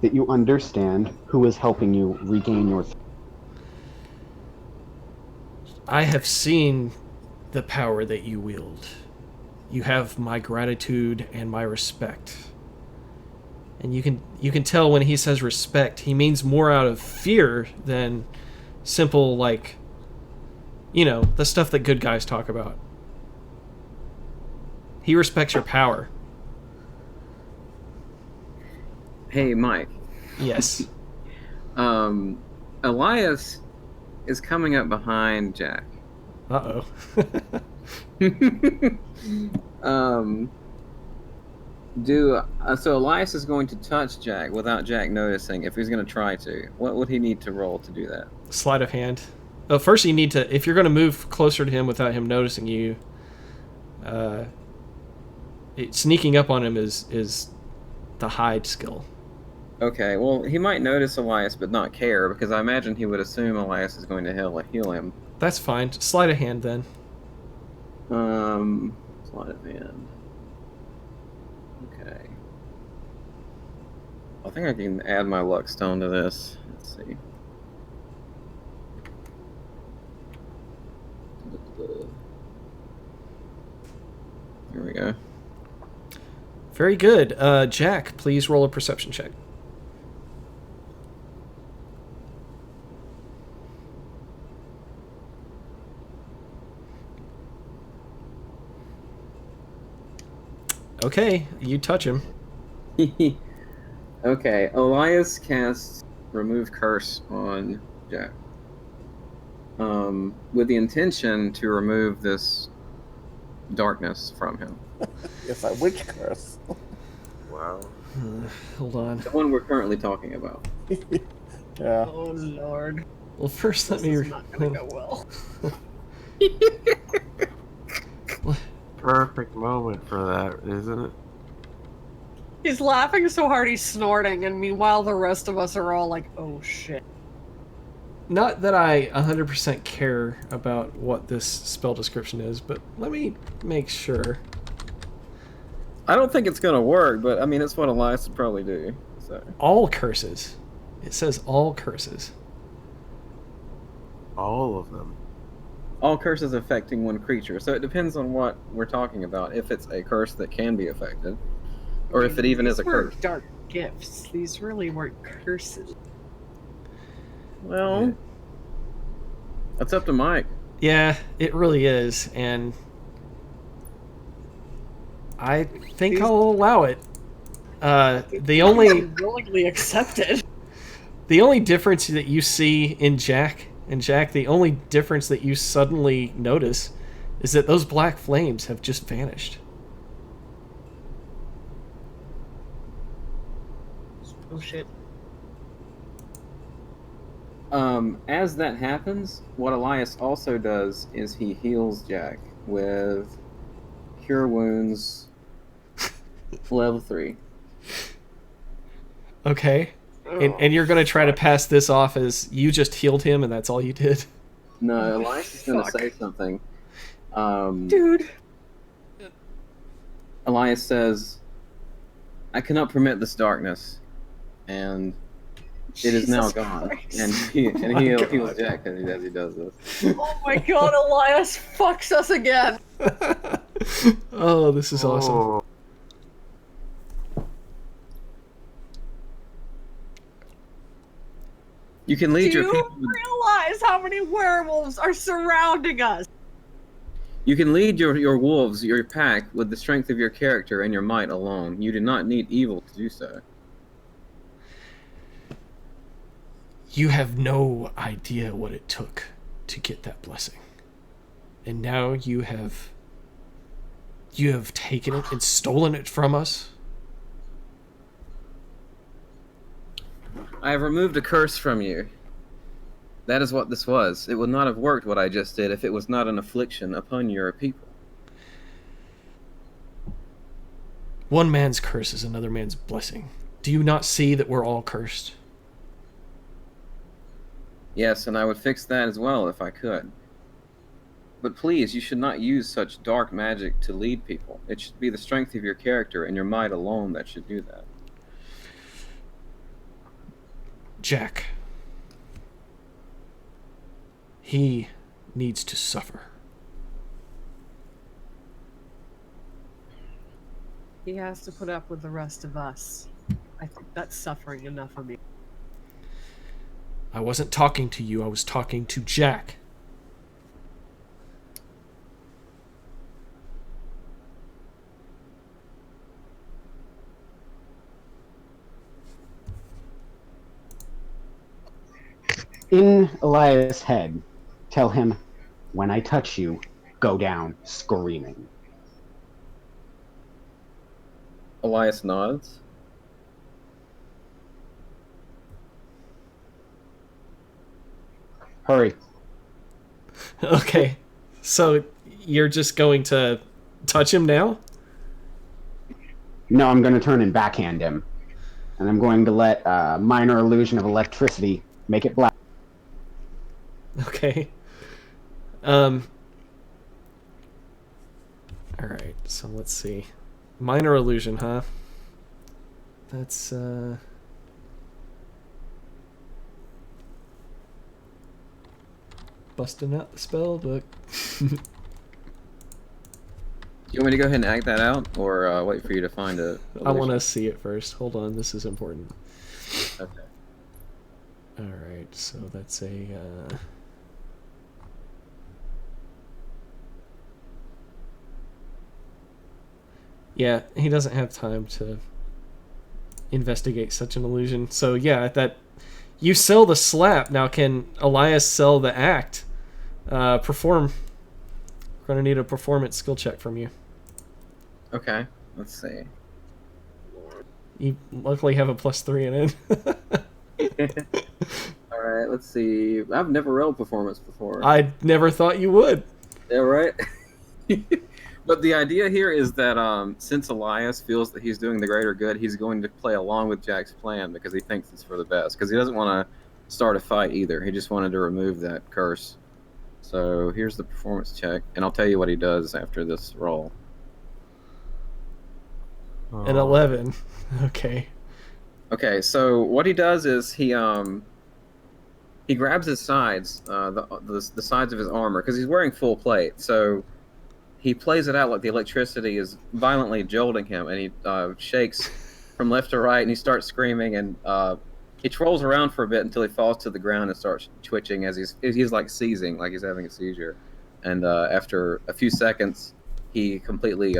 Speaker 3: that you understand who is helping you regain your...
Speaker 2: I have seen the power that you wield. You have my gratitude and my respect. And you can tell when he says respect, he means more out of fear than simple, like, you know, the stuff that good guys talk about. He respects your power.
Speaker 4: Hey, Mike.
Speaker 2: Yes.
Speaker 4: Elias is coming up behind Jack.
Speaker 2: Uh-oh.
Speaker 4: So Elias is going to touch Jack without Jack noticing if he's going to try to. What would he need to roll to do that?
Speaker 2: Sleight of hand. First you need to, if you're going to move closer to him without him noticing you, sneaking up on him is the hide skill.
Speaker 4: Okay, well, he might notice Elias but not care, because I imagine he would assume Elias is going to heal him.
Speaker 2: That's fine. Sleight of hand, then.
Speaker 4: Sleight of hand. Okay. I think I can add my luck stone to this. Let's see. Here we go.
Speaker 2: Very good. Jack, please roll a perception check. Okay, you touch him.
Speaker 4: Okay, Elias casts remove curse on Jack. With the intention to remove this darkness from him.
Speaker 6: It's a witch curse.
Speaker 5: Wow.
Speaker 2: Hold on.
Speaker 4: The one we're currently talking about.
Speaker 6: Yeah.
Speaker 1: Oh lord,
Speaker 2: Well, first let
Speaker 1: this
Speaker 2: me.
Speaker 1: is not gonna go well.
Speaker 5: Perfect moment for that, isn't it?
Speaker 1: He's laughing so hard he's snorting, and meanwhile the rest of us are all like, "Oh shit."
Speaker 2: Not that I 100% care about what this spell description is, but let me make sure.
Speaker 4: I don't think it's gonna work, but I mean, it's what Elias would probably do. So
Speaker 2: All curses. It says all curses.
Speaker 5: All of them.
Speaker 4: all curses affecting one creature. So it depends on what we're talking about. If it's a curse that can be affected, or if it even is a
Speaker 1: These were
Speaker 4: curse.
Speaker 1: dark gifts. These really weren't curses.
Speaker 4: Well, that's up to Mike.
Speaker 2: Yeah, it really is, and I think
Speaker 1: These-
Speaker 2: I'll allow it. The only
Speaker 1: willingly accepted.
Speaker 2: the only difference that you see in Jack, the only difference that you suddenly notice is that those black flames have just vanished.
Speaker 1: Oh shit.
Speaker 4: As that happens, what Elias also does is he heals Jack with Cure Wounds level 3.
Speaker 2: Okay. And you're going to try to pass this off as you just healed him and that's all you did?
Speaker 4: No, Elias is going to
Speaker 1: Fuck.
Speaker 4: say something.
Speaker 1: Dude.
Speaker 4: Elias says, I cannot permit this darkness, and it is now
Speaker 1: Jesus
Speaker 4: gone.
Speaker 1: Christ.
Speaker 4: And he
Speaker 2: Oh
Speaker 4: heals
Speaker 2: God.
Speaker 4: Jack as he does this.
Speaker 1: Oh my god, Elias fucks us again.
Speaker 2: Oh, this is awesome.
Speaker 5: Oh,
Speaker 4: You can
Speaker 1: Do
Speaker 4: lead your
Speaker 1: you
Speaker 4: people.
Speaker 1: realize how many werewolves are surrounding us?
Speaker 4: You can lead your wolves, your pack, with the strength of your character and your might alone. You do not need evil to do so.
Speaker 2: You have no idea what it took to get that blessing. And now you have taken it and stolen it from us.
Speaker 4: I have removed a curse from you. That is what this was. It would not have worked what I just did if it was not an affliction upon your people.
Speaker 2: One man's curse is another man's blessing. Do you not see that we're all cursed?
Speaker 4: Yes, and I would fix that as well if I could. But please, you should not use such dark magic to lead people. It should be the strength of your character and your might alone that should do that.
Speaker 2: Jack. He needs to suffer.
Speaker 1: He has to put up with the rest of us. I think that's suffering enough for me.
Speaker 2: I wasn't talking to you, I was talking to Jack.
Speaker 3: In Elias' head, tell him, when I touch you, go down screaming.
Speaker 4: Elias nods.
Speaker 3: Hurry.
Speaker 2: Okay. So you're just going to touch him now?
Speaker 3: No, I'm going to turn and backhand him. And I'm going to let minor illusion of electricity make it black.
Speaker 2: Okay. Alright, so let's see. Minor illusion, huh? That's, busting out the spell book.
Speaker 4: Do you want me to go ahead and act that out, or wait for you to find a?
Speaker 2: I want to see it first. Hold on, this is important.
Speaker 4: Okay.
Speaker 2: Alright, so that's a, yeah, he doesn't have time to investigate such an illusion. So yeah, that You sell the slap. Now, can Elias sell the act? Perform. We're going to need a performance skill check from you.
Speaker 4: Okay, let's see.
Speaker 2: You luckily have a +3 in it.
Speaker 4: All right, let's see. I've never rolled performance before.
Speaker 2: I never thought you would.
Speaker 4: Yeah, right. But the idea here is that since Elias feels that he's doing the greater good, he's going to play along with Jack's plan because he thinks it's for the best. Because he doesn't want to start a fight either. He just wanted to remove that curse. So here's the performance check, and I'll tell you what he does after this roll.
Speaker 2: An 11. Okay.
Speaker 4: Okay, so what he does is he grabs his sides, the sides of his armor, because he's wearing full plate. So he plays it out like the electricity is violently jolting him, and he shakes from left to right, and he starts screaming, and he trolls around for a bit until he falls to the ground and starts twitching as he's like seizing, like he's having a seizure. And after a few seconds, he completely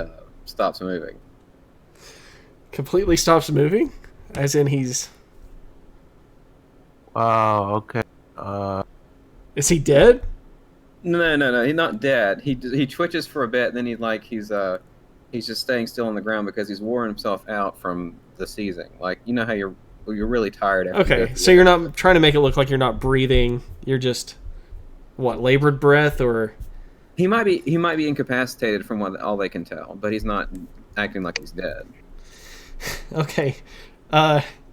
Speaker 4: stops moving.
Speaker 2: Completely stops moving? As in he's...
Speaker 5: Wow, okay.
Speaker 2: Is he dead?
Speaker 4: No. He's not dead. He twitches for a bit, and then he's just staying still on the ground because he's worn himself out from the seizing. Like, you know how you're really tired after
Speaker 2: Okay, so you're not trying to make it look like you're not breathing. You're just, what, labored breath, or...
Speaker 4: He might be incapacitated from what all they can tell, but he's not acting like he's dead.
Speaker 2: Okay.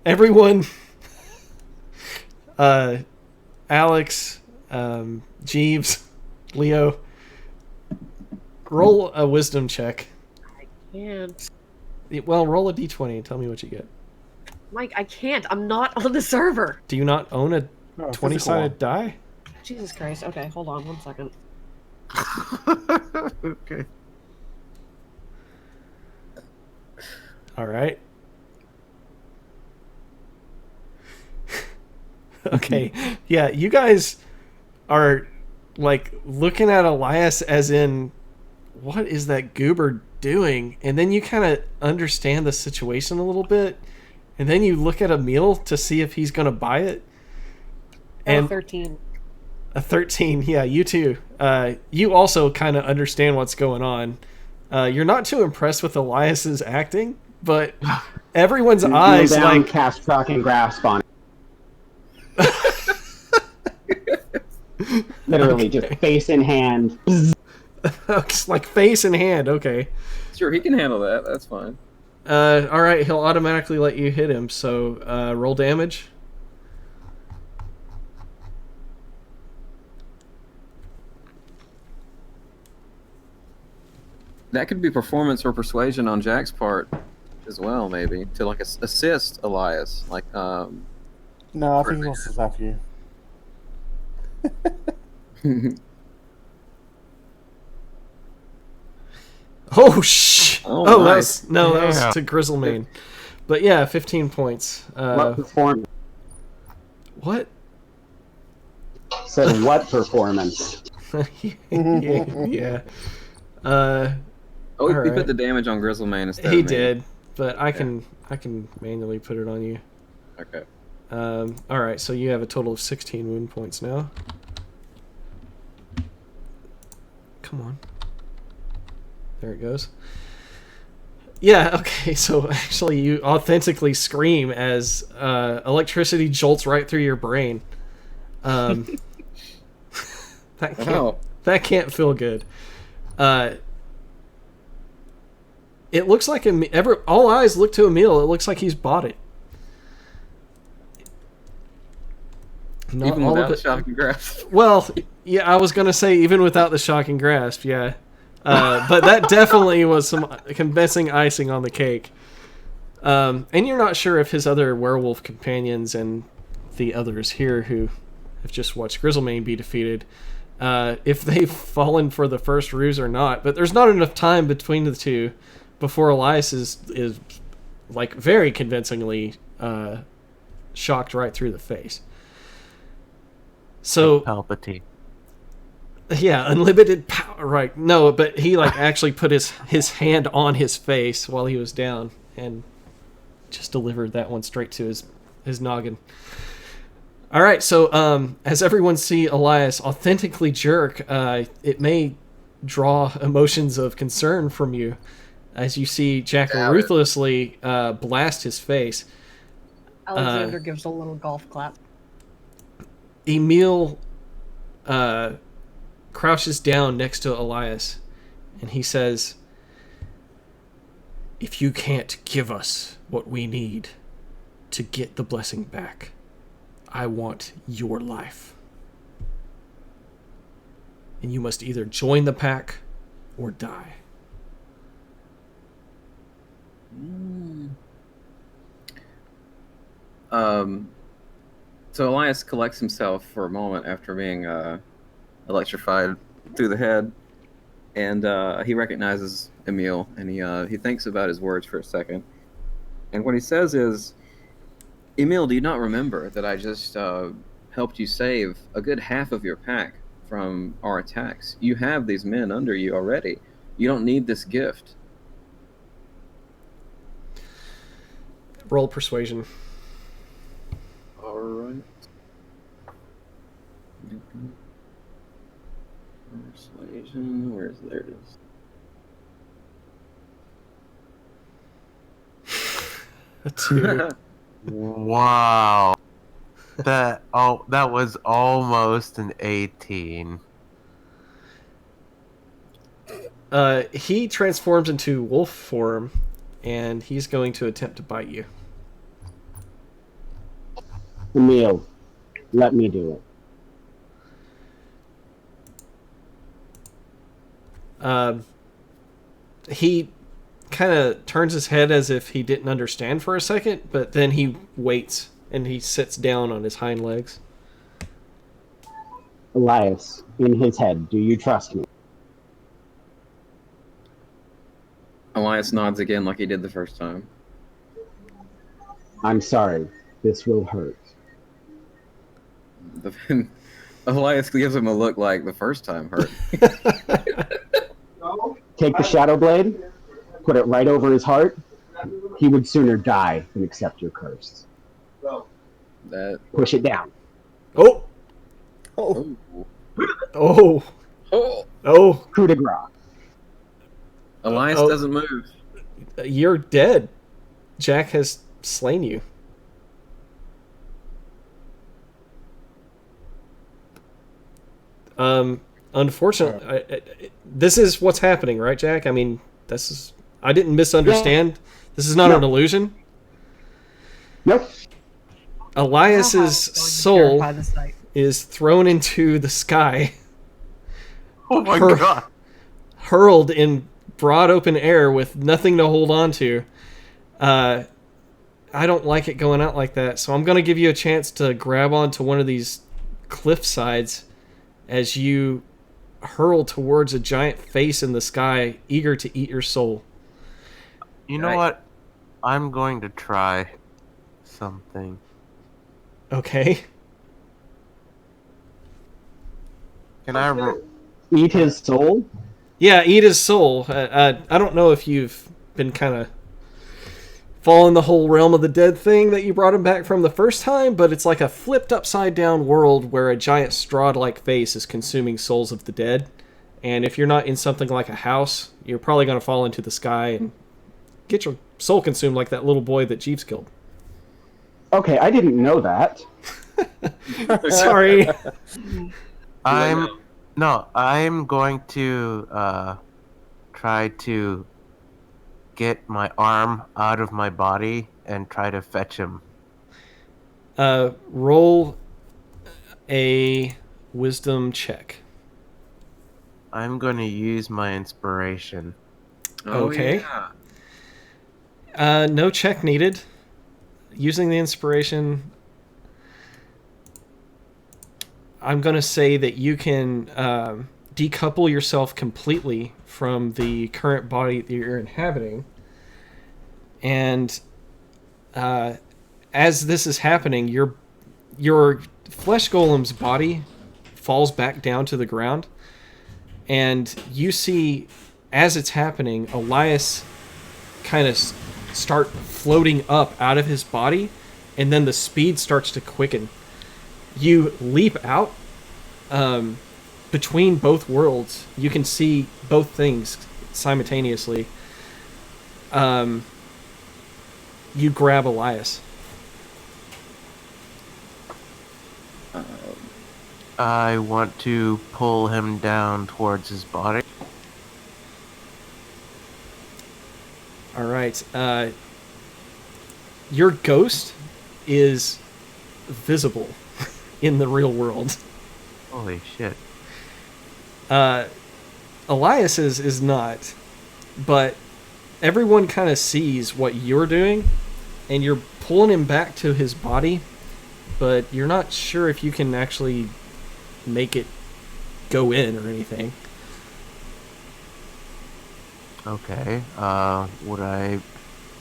Speaker 2: Everyone... Alex, Jeeves, Leo, roll a wisdom check.
Speaker 1: I can't.
Speaker 2: Well, roll a d20 and tell me what you get.
Speaker 1: Mike, I can't. I'm not on the server.
Speaker 2: Do you not own a
Speaker 6: No,
Speaker 2: 20-sided die?
Speaker 1: Jesus Christ. Okay, hold on 1 second.
Speaker 5: Okay.
Speaker 2: All right. Okay. Yeah, you guys are like looking at Elias as in, what is that goober doing? And then you kind of understand the situation a little bit. And then you look at Emil to see if he's going to buy it. And
Speaker 1: 13.
Speaker 2: a 13, yeah, you too. You also kind of understand what's going on. You're not too impressed with Elias's acting, but everyone's eyes
Speaker 3: Kneel down,
Speaker 2: like
Speaker 3: cast tracking grasp on it. Literally,
Speaker 2: Okay.
Speaker 3: just face in hand.
Speaker 2: it's like face in hand. Okay.
Speaker 4: Sure, he can handle that. That's fine.
Speaker 2: All right, he'll automatically let you hit him. So roll damage.
Speaker 4: That could be performance or persuasion on Jack's part as well, maybe to like assist Elias. Like,
Speaker 6: No, I think he wants to slap you.
Speaker 2: Oh shh!
Speaker 4: Oh,
Speaker 2: Oh,
Speaker 4: nice.
Speaker 2: that was
Speaker 5: Yeah.
Speaker 2: to Grizzlemane. But yeah, 15 points.
Speaker 3: What performance?
Speaker 2: What?
Speaker 3: Said what performance?
Speaker 2: yeah.
Speaker 4: Oh, he
Speaker 2: Alright.
Speaker 4: put the damage on Grizzlemane instead.
Speaker 2: He
Speaker 4: of me.
Speaker 2: did, but I can manually put it on you.
Speaker 4: Okay.
Speaker 2: All right, so you have a total of 16 wound points now. Come on. There it goes. Yeah, okay, so actually you authentically scream as
Speaker 4: Oh.
Speaker 2: electricity jolts right through your brain. That can't feel good. It looks like all eyes look to Emil. It looks like he's bought it. Not
Speaker 4: Even
Speaker 2: all
Speaker 4: without
Speaker 2: of it.
Speaker 4: shocking grasp.
Speaker 2: Well, yeah, I was gonna say even without the shocking grasp, yeah. But that definitely was some convincing icing on the cake. And you're not sure if his other werewolf companions and the others here who have just watched Grizzlemane be defeated, if they've fallen for the first ruse or not. But there's not enough time between the two before Elias is like very convincingly shocked right through the face. So
Speaker 5: Palpatine.
Speaker 2: yeah, unlimited power. Right? No, but he like actually put his hand on his face while he was down and just delivered that one straight to his noggin. All right, so as everyone see Elias authentically jerk, it may draw emotions of concern from you as you see Jack
Speaker 4: Doubt it.
Speaker 2: ruthlessly blast his face.
Speaker 1: Alexander gives a little golf clap.
Speaker 2: Emil crouches down next to Elias, and he says, "If you can't give us what we need to get the blessing back, I want your life. And you must either join the pack or die."
Speaker 4: So Elias collects himself for a moment after being electrified through the head, and he recognizes Emil, and he thinks about his words for a second. And what he says is, "Emil, do you not remember that I just helped you save a good half of your pack from our attacks? You have these men under you already. You don't need this gift."
Speaker 2: Roll persuasion.
Speaker 4: All right. Persuasion. There it is.
Speaker 2: A 2.
Speaker 5: Wow. That was almost an 18.
Speaker 2: He transforms into wolf form, and he's going to attempt to bite you.
Speaker 3: Emil, let me do it.
Speaker 2: He kind of turns his head as if he didn't understand for a second, but then he waits and he sits down on his hind legs.
Speaker 3: Elias, in his head, do you trust me?
Speaker 4: Elias nods again like he did the first time.
Speaker 3: I'm sorry. This will hurt.
Speaker 4: Elias gives him a look like the first time hurt.
Speaker 3: Take the Shadow Blade, put it right over his heart. He would sooner die than accept your curse.
Speaker 4: That.
Speaker 3: Push it down.
Speaker 2: Oh!
Speaker 6: Oh,
Speaker 2: Oh!
Speaker 4: Oh!
Speaker 2: Oh!
Speaker 3: Coup de grace.
Speaker 4: Elias
Speaker 2: Oh.
Speaker 4: doesn't move.
Speaker 2: You're dead. Jack has slain you. Unfortunately, this is what's happening, right, Jack? I mean, this is. I didn't misunderstand.
Speaker 3: Yeah.
Speaker 2: This is not
Speaker 3: No.
Speaker 2: an illusion.
Speaker 3: Nope.
Speaker 2: Elias's soul
Speaker 1: By the sight.
Speaker 2: is thrown into the sky,
Speaker 5: Oh my
Speaker 2: Her-
Speaker 5: god.
Speaker 2: hurled in broad open air with nothing to hold on to. I don't like it going out like that, so I'm going to give you a chance to grab onto one of these cliff sides as you hurl towards a giant face in the sky, eager to eat your soul.
Speaker 5: You know
Speaker 4: Right.
Speaker 5: what? I'm going to try something.
Speaker 2: Okay.
Speaker 5: Can I
Speaker 3: Eat his soul?
Speaker 2: Yeah, eat his soul. I don't know if you've been kind of following the whole realm of the dead thing that you brought him back from the first time, but it's like a flipped upside down world where a giant straw-like face is consuming souls of the dead. And if you're not in something like a house, you're probably going to fall into the sky and get your soul consumed like that little boy that Jeeves killed.
Speaker 3: Okay, I didn't know that.
Speaker 2: Sorry.
Speaker 5: I'm going to try to get my arm out of my body and try to fetch him.
Speaker 2: Roll a wisdom check.
Speaker 5: I'm going to use my inspiration.
Speaker 4: Oh,
Speaker 2: Okay.
Speaker 4: yeah.
Speaker 2: No check needed. Using the inspiration, I'm going to say that you can decouple yourself completely from the current body that you're inhabiting. And as this is happening, your flesh golem's body falls back down to the ground. And you see, as it's happening, Elias kind of start floating up out of his body, and then the speed starts to quicken. you leap out between both worlds. You can see both things simultaneously. You grab Elias.
Speaker 5: I want to pull him down towards his body.
Speaker 2: All right. Your ghost is visible in the real world.
Speaker 5: Holy shit.
Speaker 2: Elias is not, but everyone kind of sees what you're doing, and you're pulling him back to his body, but you're not sure if you can actually make it go in or anything.
Speaker 5: Okay. Would I...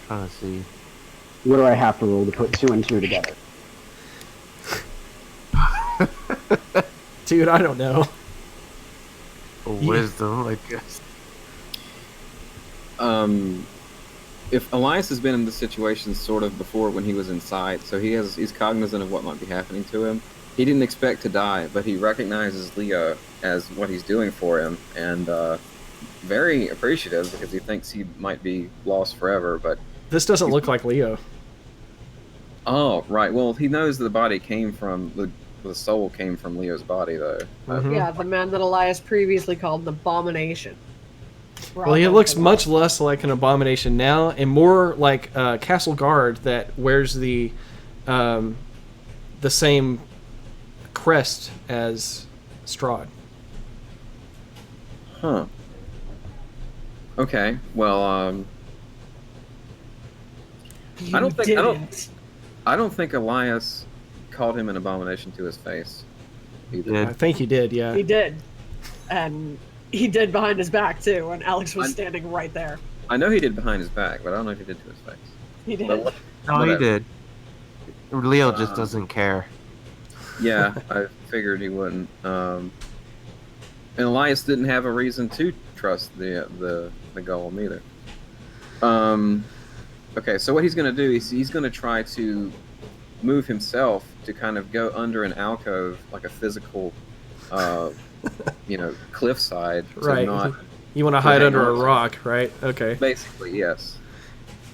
Speaker 5: trying to see.
Speaker 3: What do I have to roll to put 2 and 2 together?
Speaker 2: Dude, I don't know.
Speaker 5: Wisdom, I guess.
Speaker 4: If Elias has been in this situation sort of before when he was inside, so he's cognizant of what might be happening to him. He didn't expect to die, but he recognizes Leo as what he's doing for him, and very appreciative because he thinks he might be lost forever. But
Speaker 2: This doesn't look like Leo.
Speaker 4: oh, right. Well, he knows the body came from the soul came from Leo's body, though.
Speaker 2: Mhm.
Speaker 1: Yeah, the man that Elias previously called an abomination.
Speaker 2: Well, he looks much less like an abomination now, and more like a castle guard that wears the same crest as Strahd.
Speaker 4: Huh. Okay. Well, I don't think Elias called him an abomination to his face. Either.
Speaker 2: I think he did, yeah.
Speaker 1: He did. And he did behind his back, too, and Alex was standing right there.
Speaker 4: I know he did behind his back, but I don't know if he did to his face.
Speaker 1: He did.
Speaker 4: But
Speaker 5: No, he
Speaker 4: whatever.
Speaker 5: did. Leo just doesn't care.
Speaker 4: Yeah, I figured he wouldn't. And Elias didn't have a reason to trust the golem either. Okay, so what he's going to do is he's going to try to move himself to kind of go under an alcove, like a physical, cliffside. To
Speaker 2: Right.
Speaker 4: Not,
Speaker 2: You want to hide
Speaker 4: hang
Speaker 2: under a
Speaker 4: on.
Speaker 2: rock, right? Okay.
Speaker 4: basically, yes.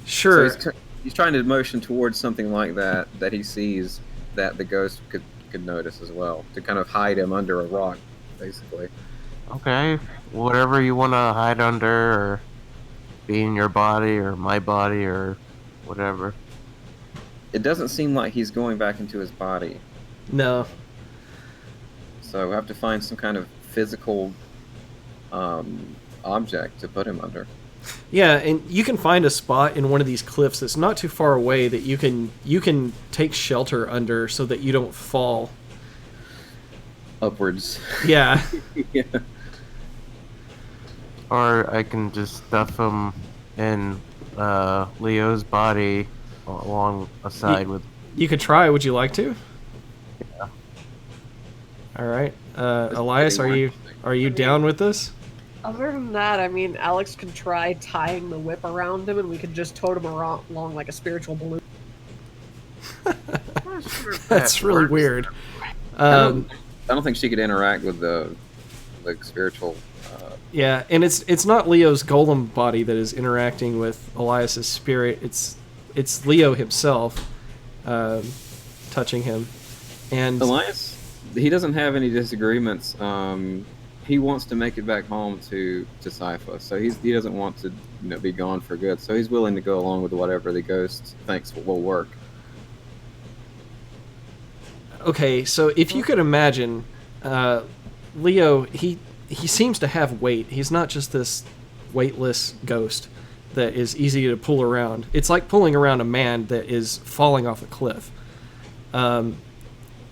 Speaker 2: Sure.
Speaker 4: So he's trying to motion towards something like that he sees that the ghost could notice as well, to kind of hide him under a rock, basically.
Speaker 5: Okay. Whatever you want to hide under, or be in your body, or my body, or whatever.
Speaker 4: It doesn't seem like he's going back into his body,
Speaker 2: No.
Speaker 4: so we have to find some kind of physical object to put him under.
Speaker 2: Yeah, and you can find a spot in one of these cliffs that's not too far away that you can take shelter under so that you don't fall.
Speaker 4: Upwards.
Speaker 2: Yeah.
Speaker 4: Yeah.
Speaker 5: Or I can just stuff him in Leo's body along a side with.
Speaker 2: You could try. Would you like to?
Speaker 5: Yeah.
Speaker 2: All right. Elias, are you down with this?
Speaker 1: Other than that, I mean, Alex could try tying the whip around him, and we could just tote him along like a spiritual balloon.
Speaker 2: That's really weird.
Speaker 4: I don't think she could interact with the spiritual.
Speaker 2: Yeah, and it's not Leo's golem body that is interacting with Elias's spirit. It's Leo himself touching him. And
Speaker 4: Elias, he doesn't have any disagreements. He wants to make it back home to Sypha, so he doesn't want to be gone for good. So he's willing to go along with whatever the ghost thinks will work.
Speaker 2: okay, so if you could imagine, Leo, he seems to have weight. He's not just this weightless ghost that is easy to pull around. It's like pulling around a man that is falling off a cliff.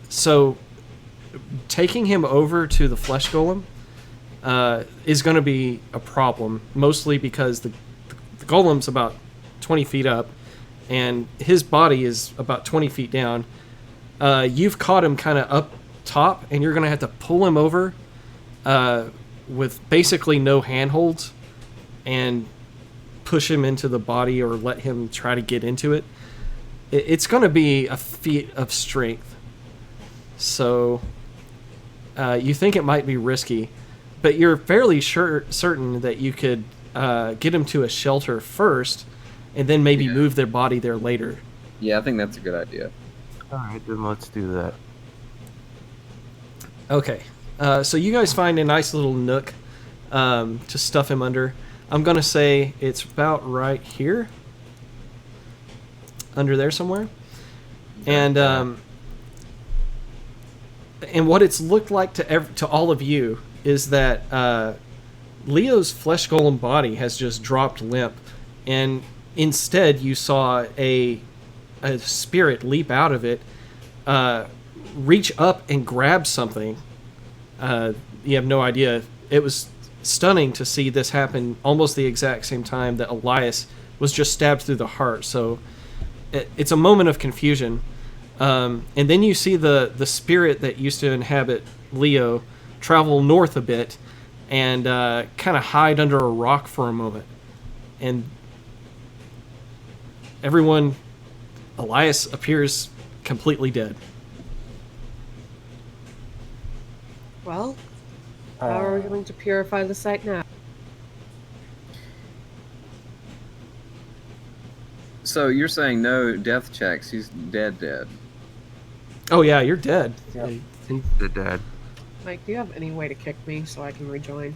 Speaker 2: So taking him over to the flesh golem is going to be a problem, mostly because the golem's about 20 feet up, and his body is about 20 feet down. You've caught him kind of up top, and you're going to have to pull him over with basically no handholds and push him into the body or let him try to get into it. It's going to be a feat of strength. So you think it might be risky, but you're fairly certain that you could get them to a shelter first, and then maybe move their body there later.
Speaker 4: Yeah, I think that's a good idea.
Speaker 5: All right, then let's do that.
Speaker 2: Okay, so you guys find a nice little nook to stuff him under. I'm gonna say it's about right here, under there somewhere, and what it's looked like to all of you is that Leo's flesh golem body has just dropped limp, and instead you saw a spirit leap out of it, reach up and grab something. You have no idea. It was stunning to see this happen almost the exact same time that Elias was just stabbed through the heart. So it's a moment of confusion. And then you see the spirit that used to inhabit Leo travel north a bit and kind of hide under a rock for a moment. And everyone, Elias appears completely dead.
Speaker 1: Well, how are we going to purify the site now?
Speaker 4: So you're saying no death checks? He's dead.
Speaker 2: Oh yeah, you're dead.
Speaker 6: Yep.
Speaker 5: They're dead.
Speaker 1: Mike, do you have any way to kick me so I can rejoin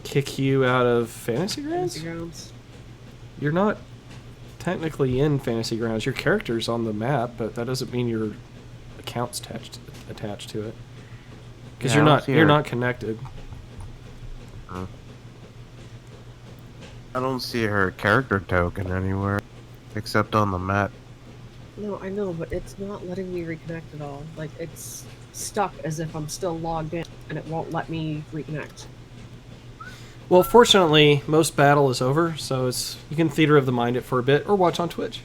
Speaker 2: Kick you out of Fantasy Grounds?
Speaker 1: Fantasy Grounds?
Speaker 2: You're not technically in Fantasy Grounds. Your character's on the map, but that doesn't mean your account's attached to it. Because
Speaker 5: Yeah,
Speaker 2: you're not connected.
Speaker 5: I don't see her character token anywhere, except on the map.
Speaker 1: No, I know, but it's not letting me reconnect at all. Like, it's stuck as if I'm still logged in, and it won't let me reconnect.
Speaker 2: Well, fortunately, most battle is over, so you can theater of the mind it for a bit or watch on Twitch.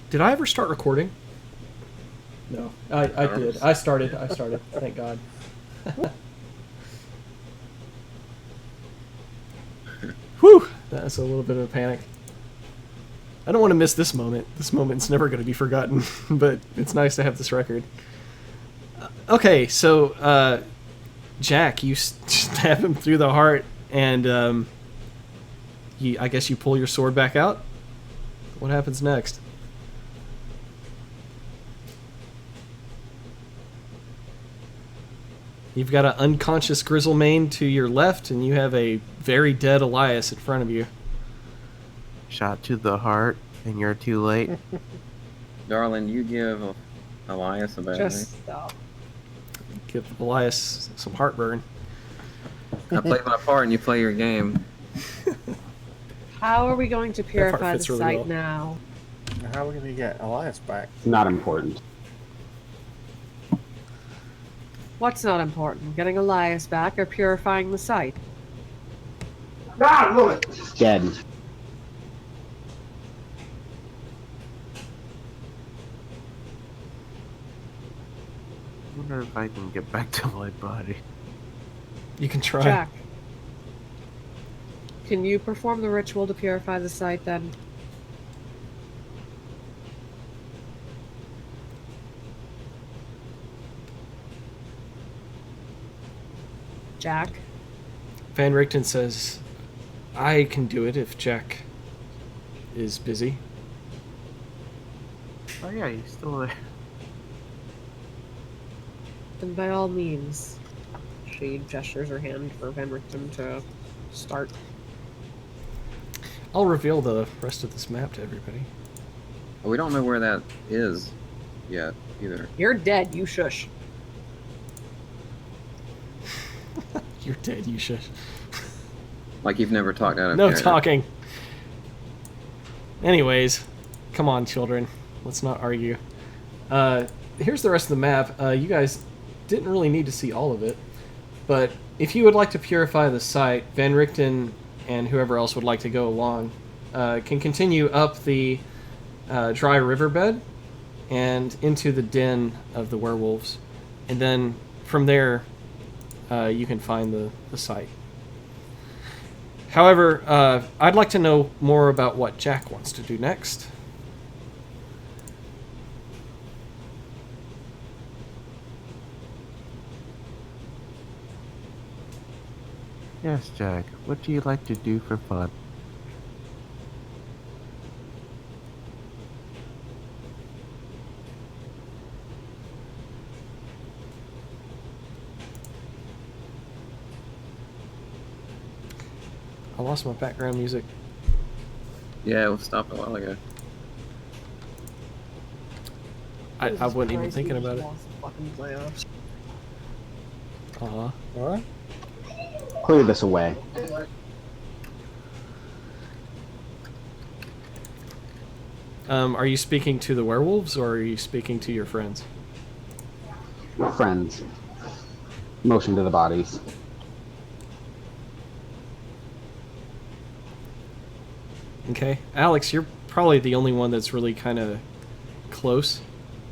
Speaker 2: Did I ever start recording? No, I did. I started. Thank God. Whew! That's a little bit of a panic. I don't want to miss this moment. This moment's never going to be forgotten, but it's nice to have this record. Okay, so Jack, you stab him through the heart, and I guess you pull your sword back out. What happens next? You've got an unconscious Grizzlemane to your left, and you have a very dead Elias in front of you.
Speaker 5: Shot to the heart, and you're too late.
Speaker 4: Darling, you give Elias a bad
Speaker 1: Just stop.
Speaker 2: Give Elias some heartburn.
Speaker 4: name. I play my part and you play your game.
Speaker 1: How are we going to purify the
Speaker 2: fits really
Speaker 1: site
Speaker 2: well.
Speaker 1: now?
Speaker 6: How are we gonna get Elias back?
Speaker 3: Not important.
Speaker 1: What's not important? Getting Elias back or purifying the site?
Speaker 3: Dead.
Speaker 5: I wonder if I can get back to my body.
Speaker 2: You can try.
Speaker 1: Jack, can you perform the ritual to purify the site then? Jack?
Speaker 2: Van Richten says, I can do it if Jack is busy.
Speaker 5: Oh yeah, he's still there.
Speaker 1: Then by all means. She gestures her hand for Van Richten to start.
Speaker 2: I'll reveal the rest of this map to everybody.
Speaker 4: We don't know where that is yet either.
Speaker 1: You're dead, you shush.
Speaker 2: You're dead, you should.
Speaker 4: Like you've never talked out of
Speaker 2: No
Speaker 4: character.
Speaker 2: talking. Anyways, come on, children. Let's not argue. Here's the rest of the map. You guys didn't really need to see all of it, but if you would like to purify the site, Van Richten and whoever else would like to go along can continue up the dry riverbed and into the den of the werewolves, and then from there you can find the site. However, I'd like to know more about what Jack wants to do next.
Speaker 5: Yes, Jack. What do you like to do for fun?
Speaker 2: I lost my background music.
Speaker 4: Yeah, it was stopped a while ago.
Speaker 2: I
Speaker 1: Jesus
Speaker 2: wasn't even
Speaker 1: Christ,
Speaker 2: thinking
Speaker 1: we just
Speaker 2: about it.
Speaker 1: lost the fucking playoffs.
Speaker 2: Aw.
Speaker 6: What?
Speaker 3: Clear this away.
Speaker 2: Are you speaking to the werewolves or are you speaking to your friends?
Speaker 3: Friends. Motion to the bodies.
Speaker 2: Okay. Alex, you're probably the only one that's really kind of close.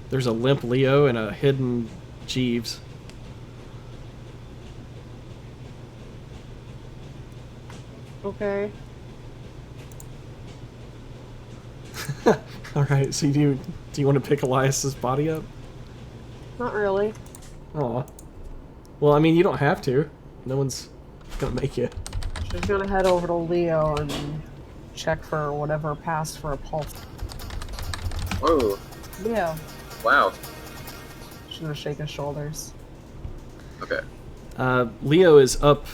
Speaker 2: There's a limp Leo and a hidden Jeeves.
Speaker 1: Okay.
Speaker 2: All right. So do you want to pick Elias's body up?
Speaker 1: Not really.
Speaker 2: Aw. Well, I mean, you don't have to. No one's gonna make you.
Speaker 1: She's gonna head over to Leo and check for whatever passed for a pulse.
Speaker 4: Whoa!
Speaker 1: Leo.
Speaker 4: Wow.
Speaker 1: She's gonna shake his shoulders.
Speaker 4: Okay.
Speaker 2: Leo is up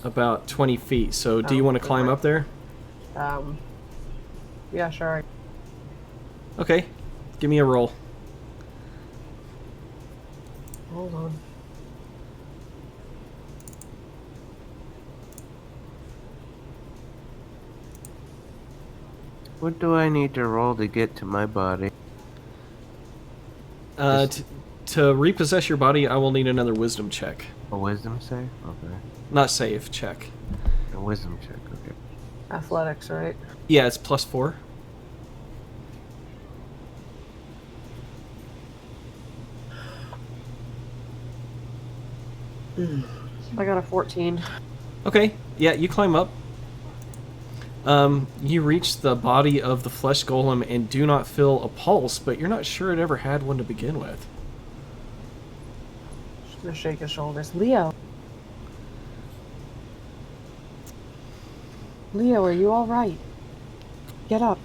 Speaker 2: about 20 feet. So do you
Speaker 1: Oh,
Speaker 2: want to climb
Speaker 1: okay.
Speaker 2: up there?
Speaker 1: Yeah, sure.
Speaker 2: Okay. Give me a roll.
Speaker 1: Hold on.
Speaker 5: What do I need to roll to get to my body?
Speaker 2: To repossess your body, I will need another wisdom check.
Speaker 5: A wisdom save? Okay.
Speaker 2: Not save, check.
Speaker 5: A wisdom check, okay.
Speaker 1: Athletics, right?
Speaker 2: Yeah, it's +4.
Speaker 1: I got a 14.
Speaker 2: Okay, yeah, you climb up. You reach the body of the flesh golem and do not feel a pulse, but you're not sure it ever had one to begin with.
Speaker 1: She's gonna shake his shoulders. Leo. Leo, are you alright? Get up.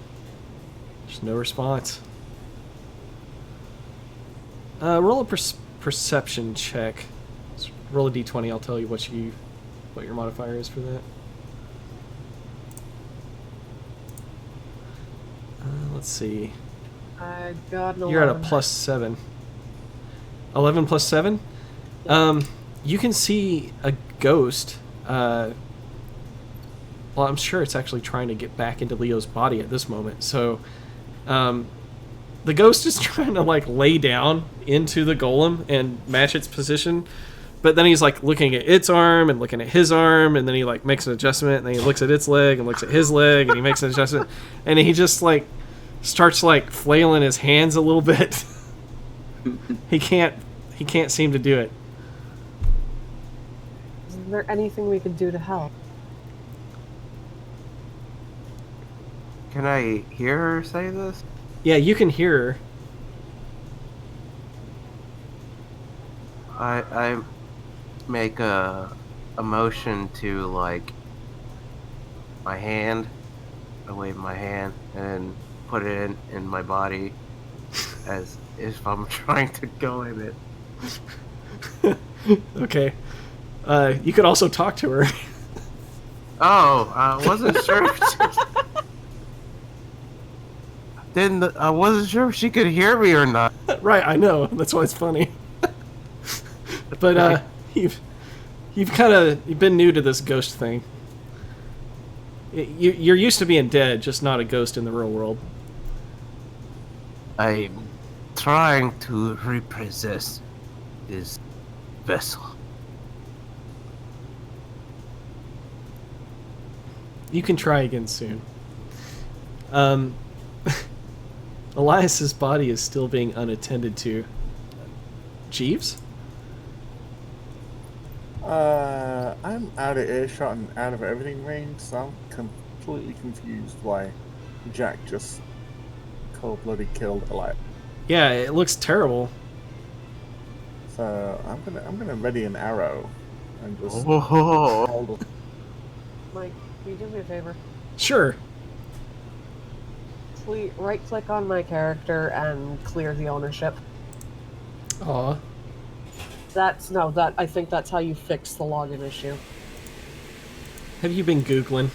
Speaker 2: There's no response. Roll a perception check. Let's roll a d20. I'll tell you what your modifier is for that. Let's see.
Speaker 1: I got an
Speaker 2: You're at a
Speaker 1: 11.
Speaker 2: +7. 11 plus 7? You can see a ghost. Well, I'm sure it's actually trying to get back into Leo's body at this moment. So, the ghost is trying to, like, lay down into the golem and match its position. But then he's, like, looking at its arm and looking at his arm. And then he, like, makes an adjustment. And then he looks at its leg and looks at his leg. And he makes an adjustment. And he just, like, starts, like, flailing his hands a little bit. He can't seem to do it.
Speaker 1: Is there anything we could do to help?
Speaker 5: Can I hear her say this?
Speaker 2: Yeah, you can hear her.
Speaker 5: I make a motion to, like, my hand. I wave my hand and put it in my body as if I'm trying to go in it.
Speaker 2: Okay. You could also talk to her.
Speaker 5: Oh, I wasn't sure. I wasn't sure if she could hear me or not.
Speaker 2: Right, I know. That's why it's funny. But you've been new to this ghost thing. You're used to being dead, just not a ghost in the real world.
Speaker 5: I'm trying to repossess this vessel.
Speaker 2: You can try again soon. Elias's body is still being unattended to. Jeeves?
Speaker 6: I'm out of earshot and out of everything range, so I'm completely confused why Jack just cold-blooded killed Elias.
Speaker 2: Yeah, it looks terrible.
Speaker 6: So I'm gonna ready an arrow and just
Speaker 5: Oh,
Speaker 6: hold
Speaker 1: Mike, can you do me a favor?
Speaker 2: Sure.
Speaker 1: Right-click on my character and clear the ownership.
Speaker 2: Aw.
Speaker 1: I think that's how you fix the login issue.
Speaker 2: Have you been Googling?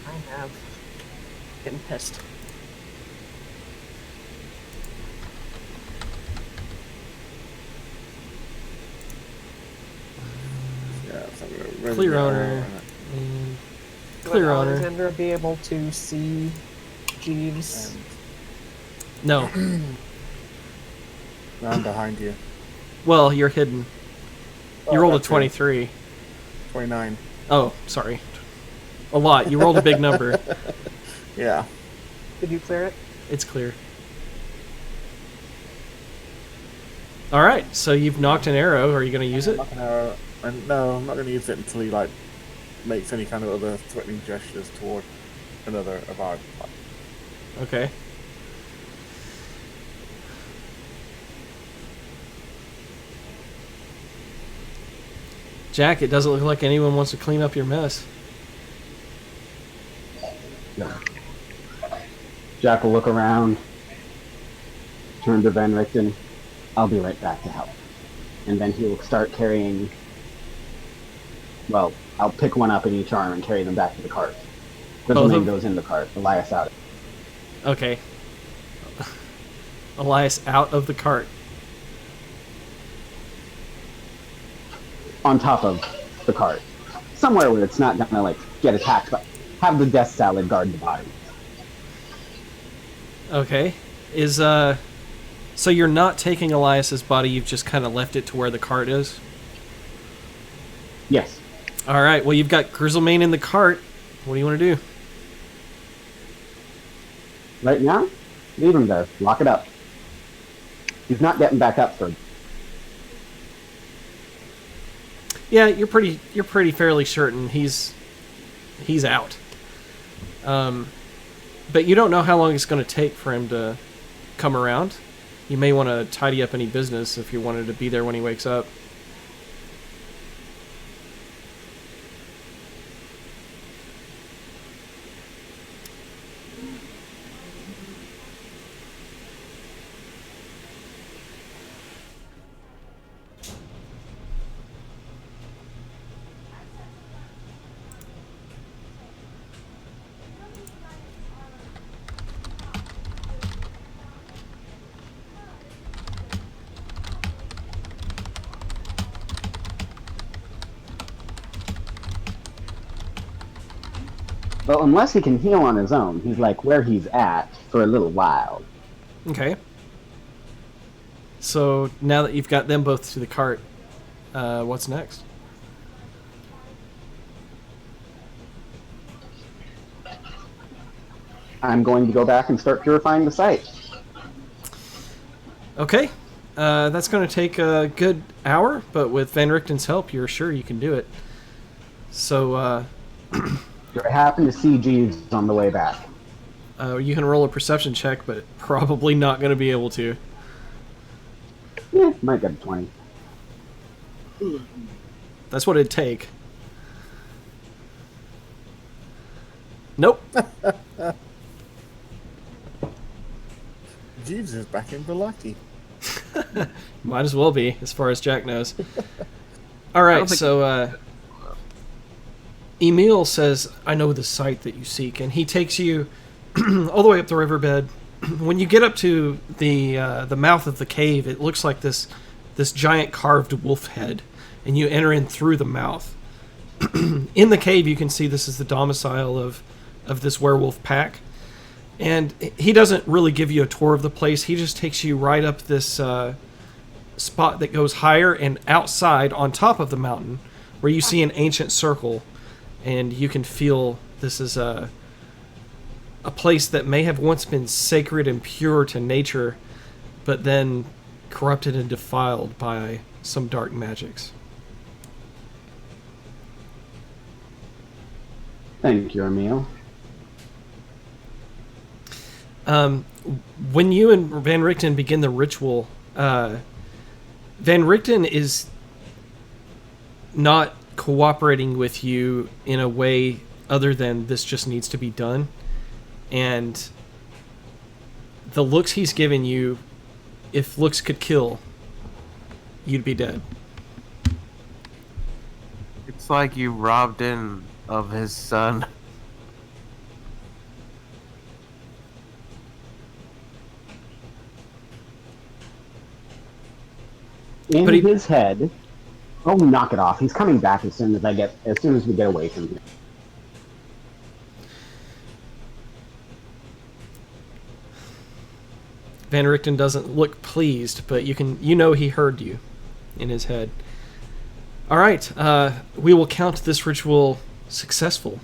Speaker 1: I have. Getting pissed.
Speaker 6: Yeah, so I'm gonna
Speaker 2: Clear
Speaker 6: remove
Speaker 2: owner.
Speaker 6: that.
Speaker 2: And
Speaker 1: Would
Speaker 2: clear owner.
Speaker 1: Alexandra be able to see Jeeves?
Speaker 2: No.
Speaker 6: I'm behind you.
Speaker 2: Well, you're hidden. You
Speaker 6: Oh,
Speaker 2: rolled a
Speaker 6: that's
Speaker 2: 23.
Speaker 6: 29.
Speaker 2: Oh, sorry. A lot. You rolled a big number.
Speaker 6: Yeah.
Speaker 1: Did you clear it?
Speaker 2: It's clear. All right, so you've knocked an arrow. Are you going to use it?
Speaker 6: Knock an arrow. And no, I'm not going to use it until he makes any kind of other threatening gestures toward another of our.
Speaker 2: Okay. Jack, it doesn't look like anyone wants to clean up your mess.
Speaker 3: No. Jack will look around, turn to Van Richten. I'll be right back to help. And then he will start carrying. Well, I'll pick one up in each arm and carry them back to the cart. Grizzleman goes in the cart. Elias out.
Speaker 2: Okay. Elias out of the cart.
Speaker 3: On top of the cart. Somewhere where it's not gonna get attacked, but have the death salad guard the body.
Speaker 2: Okay. So you're not taking Elias's body, you've just kind of left it to where the cart is?
Speaker 3: Yes.
Speaker 2: All right, well, you've got Grizzlemane in the cart. What do you want to do?
Speaker 3: Right now, leave him there. Lock it up. He's not getting back up for.
Speaker 2: Yeah, you're pretty fairly certain he's out. But you don't know how long it's going to take for him to come around. You may want to tidy up any business if you wanted to be there when he wakes up.
Speaker 3: Well, unless he can heal on his own, he's where he's at for a little while.
Speaker 2: Okay. So now that you've got them both to the cart, what's next?
Speaker 3: I'm going to go back and start purifying the site.
Speaker 2: Okay. That's going to take a good hour, but with Van Richten's help, you're sure you can do it. So,
Speaker 3: I happen to see Jeeves on the way back.
Speaker 2: you can roll a perception check, but probably not going to be able to.
Speaker 3: Yeah, might get a 20.
Speaker 2: That's what it'd take. Nope.
Speaker 6: Jeeves is back in Velaki.
Speaker 2: Might as well be, as far as Jack knows. All right, so Emil says, I know the site that you seek, and he takes you all the way up the riverbed. When you get up to the mouth of the cave, it looks like this giant carved wolf head, and you enter in through the mouth. In the cave, you can see this is the domicile of this werewolf pack. And he doesn't really give you a tour of the place. He just takes you right up this spot that goes higher and outside on top of the mountain, where you see an ancient circle, and you can feel this is a place that may have once been sacred and pure to nature, but then corrupted and defiled by some dark magics.
Speaker 3: Thank you, Emil.
Speaker 2: When you and Van Richten begin the ritual, Van Richten is not cooperating with you in a way other than this just needs to be done. And the looks he's given you, if looks could kill, you'd be dead.
Speaker 5: It's like you robbed him of his son.
Speaker 3: In
Speaker 2: But he-
Speaker 3: his head, oh, knock it off. He's coming back as soon as we get away from here.
Speaker 2: Van Richten doesn't look pleased, but you know he heard you in his head. All right, we will count this ritual successful,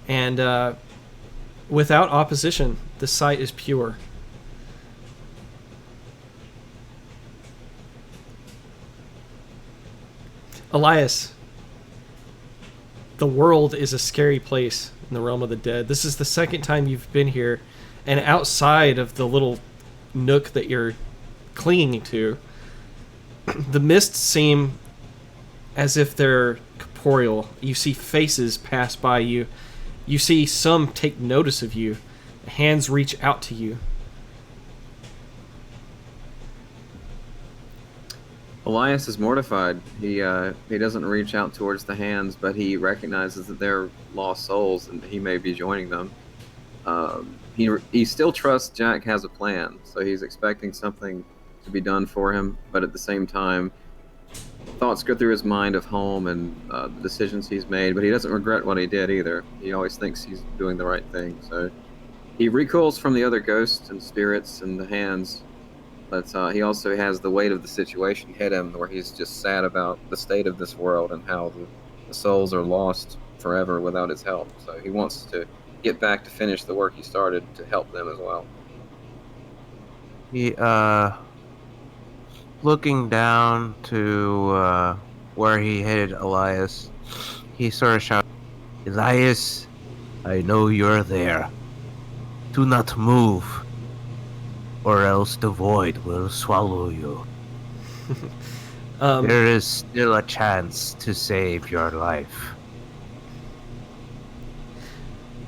Speaker 2: and without opposition, the site is pure. Elias, the world is a scary place in the realm of the dead. This is the second time you've been here, and outside of the little nook that you're clinging to, the mists seem as if they're corporeal. You see faces pass by you. You see some take notice of you. Hands reach out to you.
Speaker 4: Elias is mortified. He doesn't reach out towards the hands, but he recognizes that they're lost souls and he may be joining them. He still trusts Jack has a plan, so he's expecting something to be done for him, but at the same time, thoughts go through his mind of home and the decisions he's made, but he doesn't regret what he did either. He always thinks he's doing the right thing, so he recoils from the other ghosts and spirits and the hands, but he also has the weight of the situation hit him, where he's just sad about the state of this world and how the souls are lost forever without his help. So he wants to get back to finish the work he started to help them as well.
Speaker 5: He, looking down to where he hid Elias, he sort of shouted, "Elias, I know you're there. Do not move, or else the void will swallow you. There is still a chance to save your life."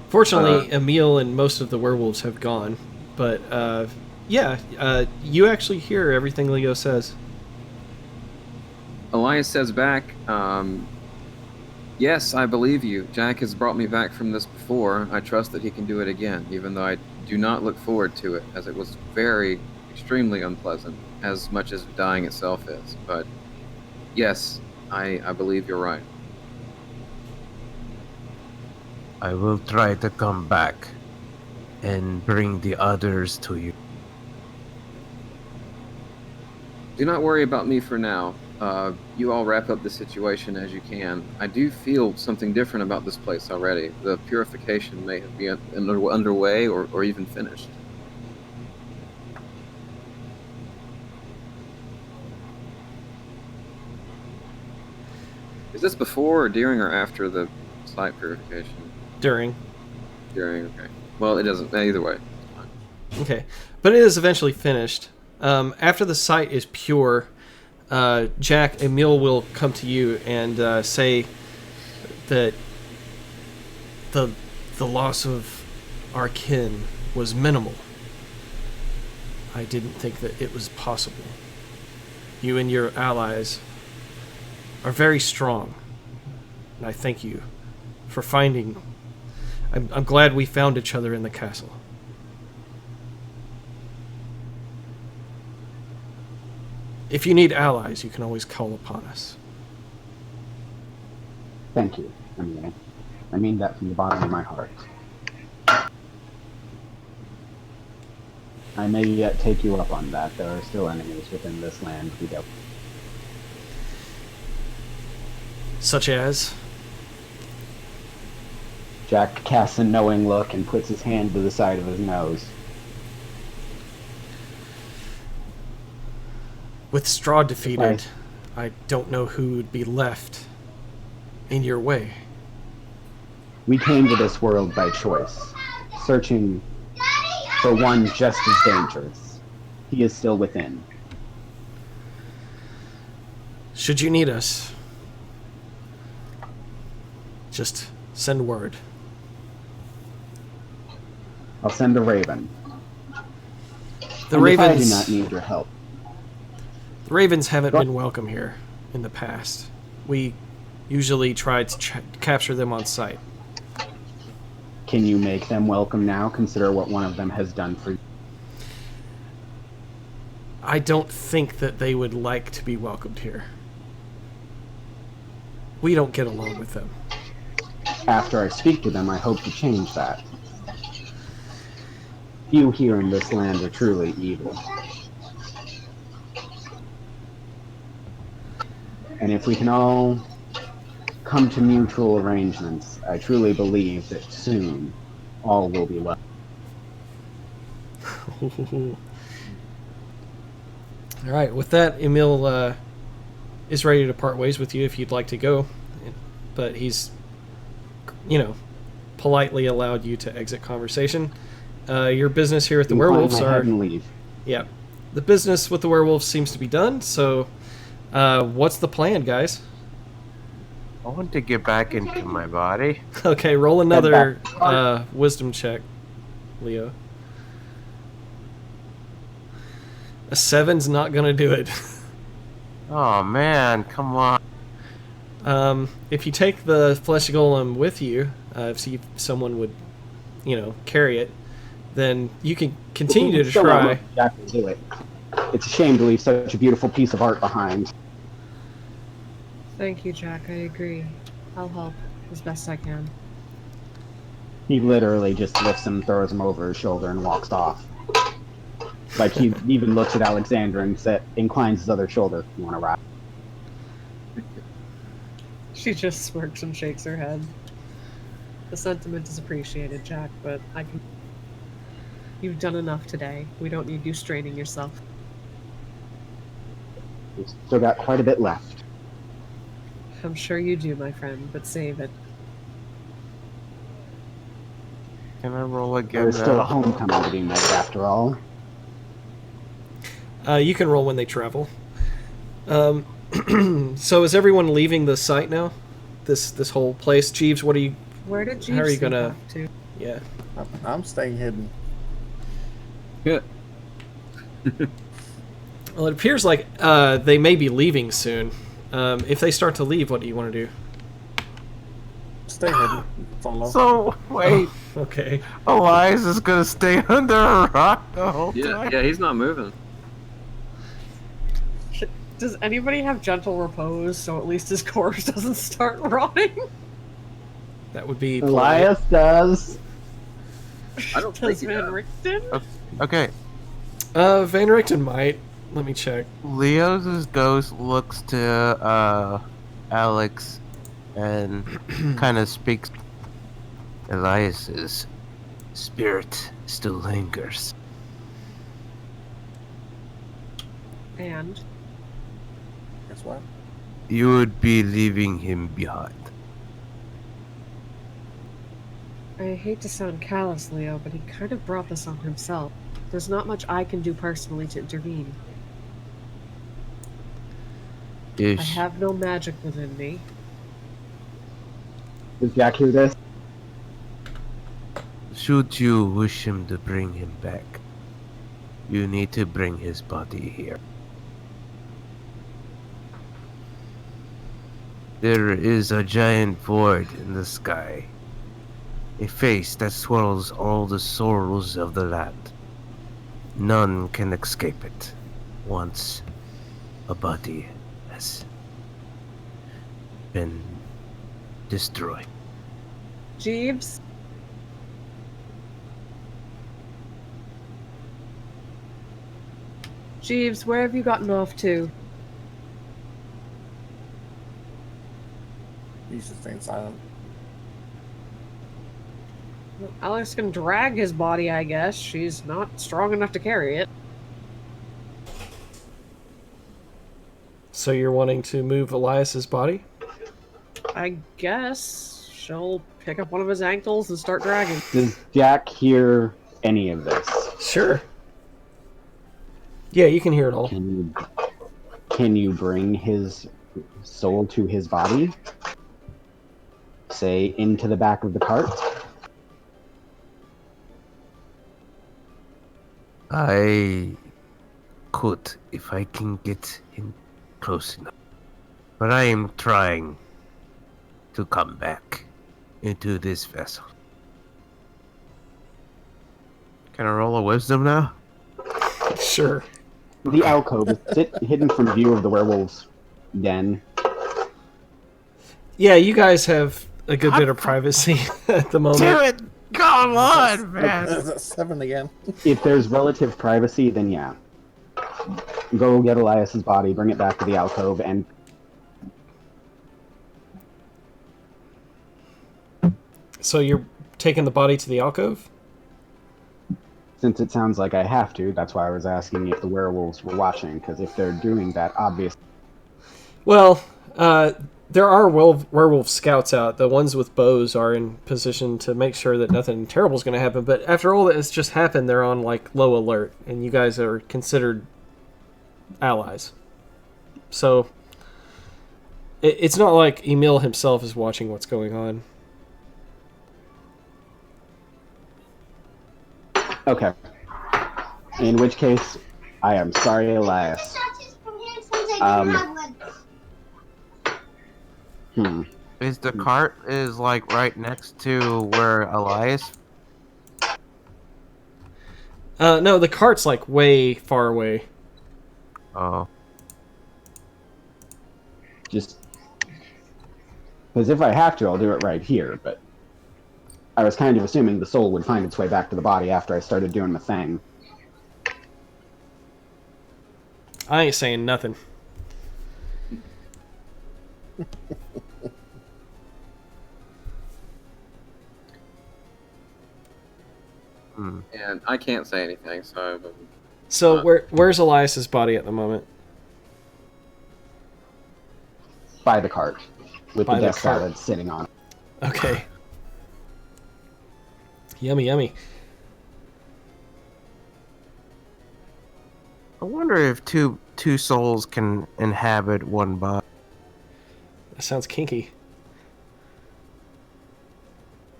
Speaker 2: Fortunately, Emil and most of the werewolves have gone, but you actually hear everything Leo says.
Speaker 4: Elias says back, "Yes, I believe you. Jack has brought me back from this before. I trust that he can do it again, even though I do not look forward to it, as it was extremely unpleasant, as much as dying itself is. But yes, I believe you're right."
Speaker 5: I will try to come back and bring the others to you.
Speaker 4: Do not worry about me for now. You all wrap up the situation as you can. I do feel something different about this place already. The purification may have been underway or even finished. Is this before or during or after the site purification?
Speaker 2: During.
Speaker 4: During, okay. Well, it doesn't, either way.
Speaker 2: Okay. But it is eventually finished. After the site is pure, Jack, Emil will come to you and say that the loss of our kin was minimal. I didn't think that it was possible. You and your allies are very strong, and I thank you for finding... I'm glad we found each other in the castle. If you need allies, you can always call upon us.
Speaker 3: Thank you. I mean that from the bottom of my heart. I may yet take you up on that. There are still enemies within this land we don't.
Speaker 2: Such as?
Speaker 3: Jack casts a knowing look and puts his hand to the side of his nose.
Speaker 2: With Straw defeated, I don't know who would be left in your way.
Speaker 3: We came to this world by choice, searching for one just as dangerous. He is still within.
Speaker 2: Should you need us, just send word.
Speaker 3: I'll send a raven.
Speaker 2: The
Speaker 3: And if I do
Speaker 2: ravens.
Speaker 3: not need your help,
Speaker 2: The ravens haven't
Speaker 3: Go-
Speaker 2: been welcome here in the past. We usually try to capture them on sight.
Speaker 3: can you make them welcome now? Consider what one of them has done for you.
Speaker 2: I don't think that they would like to be welcomed here. We don't get along with them.
Speaker 3: After I speak to them, I hope to change that. Few here in this land are truly evil. And if we can all come to mutual arrangements, I truly believe that soon all will be well.
Speaker 2: All right, with that, Emil is ready to part ways with you if you'd like to go. But he's, politely allowed you to exit conversation. Your business here at the werewolves
Speaker 3: my
Speaker 2: are...
Speaker 3: head and leave.
Speaker 2: Yeah. The business with the werewolves seems to be done, so what's the plan, guys?
Speaker 5: I want to get back into my body.
Speaker 2: Okay, roll another wisdom check, Leo. A 7's not going to do it.
Speaker 5: Oh man, come on.
Speaker 2: If you take the flesh golem with you, if someone would, carry it, then you can continue to
Speaker 3: Still not
Speaker 2: try.
Speaker 3: much Jack will do it. It's a shame to leave such a beautiful piece of art behind.
Speaker 1: Thank you, Jack. I agree. I'll help as best I can.
Speaker 3: He literally just lifts him, throws him over his shoulder, and walks off. Like, he even looks at Alexandra and inclines his other shoulder. You want to ride?
Speaker 1: She just smirks and shakes her head. The sentiment is appreciated, Jack, but You've done enough today. We don't need you straining yourself.
Speaker 3: We've still got quite a bit left.
Speaker 1: I'm sure you do, my friend, but save it.
Speaker 5: Can I roll again?
Speaker 3: There's still a
Speaker 5: now?
Speaker 3: homecoming to be made, after all.
Speaker 2: You can roll when they travel. So is everyone leaving the site now? This whole place? Jeeves, what are you...
Speaker 1: Where did you
Speaker 2: How are you
Speaker 1: sneak
Speaker 2: gonna-
Speaker 1: off to?
Speaker 2: Yeah.
Speaker 6: I'm staying hidden.
Speaker 4: Good.
Speaker 2: Well, it appears like they may be leaving soon. If they start to leave, what do you want to do?
Speaker 6: Stay hidden. Follow.
Speaker 5: So wait,
Speaker 2: Okay.
Speaker 5: Elias is gonna stay under a rock the whole time.
Speaker 4: Yeah, he's not moving.
Speaker 1: Does anybody have gentle repose so at least his corpse doesn't start rotting?
Speaker 2: That would be...
Speaker 3: Elias does.
Speaker 4: I don't think
Speaker 1: Does
Speaker 4: he
Speaker 1: Van
Speaker 4: does.
Speaker 1: Richten?
Speaker 5: Okay,
Speaker 2: Van Richten might. Let me check.
Speaker 5: Leo's ghost looks to Alex and kind of speaks. Elias's spirit still lingers.
Speaker 1: And
Speaker 6: Guess what?
Speaker 5: You would be leaving him behind.
Speaker 1: I hate to sound callous, Leo, but he kind of brought this on himself. There's not much I can do personally to intervene. I
Speaker 5: Ish.
Speaker 1: have no magic within me.
Speaker 3: Does Jack hear this?
Speaker 5: Should you wish him to bring him back, you need to bring his body here. There is a giant void in the sky, a face that swallows all the sorrows of the land. None can escape it once a body has been destroyed.
Speaker 1: Jeeves? Jeeves, where have you gotten off to?
Speaker 6: He's just staying silent.
Speaker 1: Alex can drag his body, I guess. She's not strong enough to carry it.
Speaker 2: So you're wanting to move Elias's body?
Speaker 1: I guess she'll pick up one of his ankles and start dragging.
Speaker 3: Does Jack hear any of this?
Speaker 2: Sure. Yeah, you can hear it all.
Speaker 3: Can you bring his soul to his body? Say, into the back of the cart?
Speaker 5: I could if I can get in close enough. But I am trying to come back into this vessel. Can I roll a wisdom now?
Speaker 2: Sure.
Speaker 3: The alcove is it hidden from view of the werewolves' den?
Speaker 2: Yeah, you guys have a good bit of privacy at the moment.
Speaker 5: Damn it! Come on, man!
Speaker 6: Is that 7 again?
Speaker 3: If there's relative privacy, then yeah. Go get Elias's body, bring it back to the alcove, and
Speaker 2: So you're taking the body to the alcove?
Speaker 3: since it sounds like I have to, that's why I was asking if the werewolves were watching, because if they're doing that, obviously...
Speaker 2: Well, there are werewolf scouts out. The ones with bows are in position to make sure that nothing terrible is going to happen. But after all that has just happened, they're on like low alert, and you guys are considered allies. So it's not like Emil himself is watching what's going on.
Speaker 3: Okay. In which case, I am sorry, Elias.
Speaker 5: Is the cart is like right next to where Elias?
Speaker 2: No, the cart's like way far away.
Speaker 5: Oh.
Speaker 3: Just... Because if I have to, I'll do it right here, but... I was kind of assuming the soul would find its way back to the body after I started doing the thing.
Speaker 2: I ain't saying nothing.
Speaker 4: And I can't say anything, so...
Speaker 2: So where's Elias's body at the moment?
Speaker 3: By the cart. With
Speaker 2: By
Speaker 3: the
Speaker 2: the
Speaker 3: death
Speaker 2: cart.
Speaker 3: salad sitting on it.
Speaker 2: Okay. Yummy, yummy.
Speaker 5: I wonder if two souls can inhabit one body.
Speaker 2: That sounds kinky.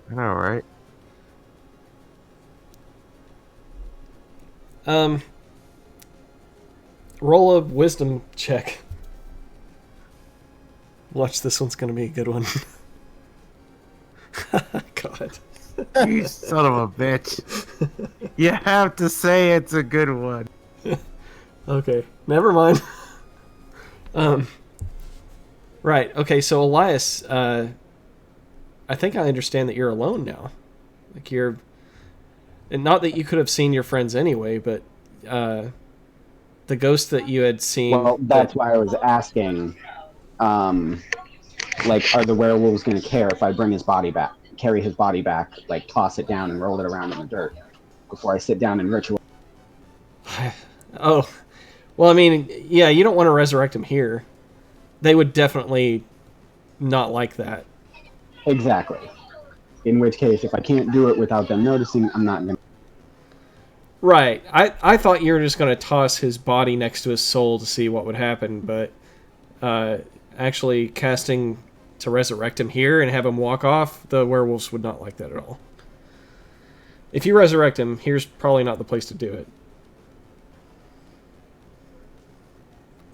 Speaker 5: I know, right?
Speaker 2: Roll a wisdom check. Watch, this one's gonna be a good one. God.
Speaker 5: You son of a bitch. You have to say it's a good one.
Speaker 2: Okay, never mind. Right, okay, so Elias, I think I understand that you're alone now. Like you're... And not that you could have seen your friends anyway, but the ghost that you had seen...
Speaker 3: Well, that's why I was asking, like, are the werewolves going to care if I bring his body back, carry his body back, like, toss it down and roll it around in the dirt before I sit down and ritual?
Speaker 2: Oh, well, I mean, yeah, you don't want to resurrect him here. They would definitely not like that.
Speaker 3: Exactly. In which case, if I can't do it without them noticing, I'm not going to...
Speaker 2: Right. I thought you were just going to toss his body next to his soul to see what would happen, but actually casting to resurrect him here and have him walk off, the werewolves would not like that at all. If you resurrect him, here's probably not the place to do it.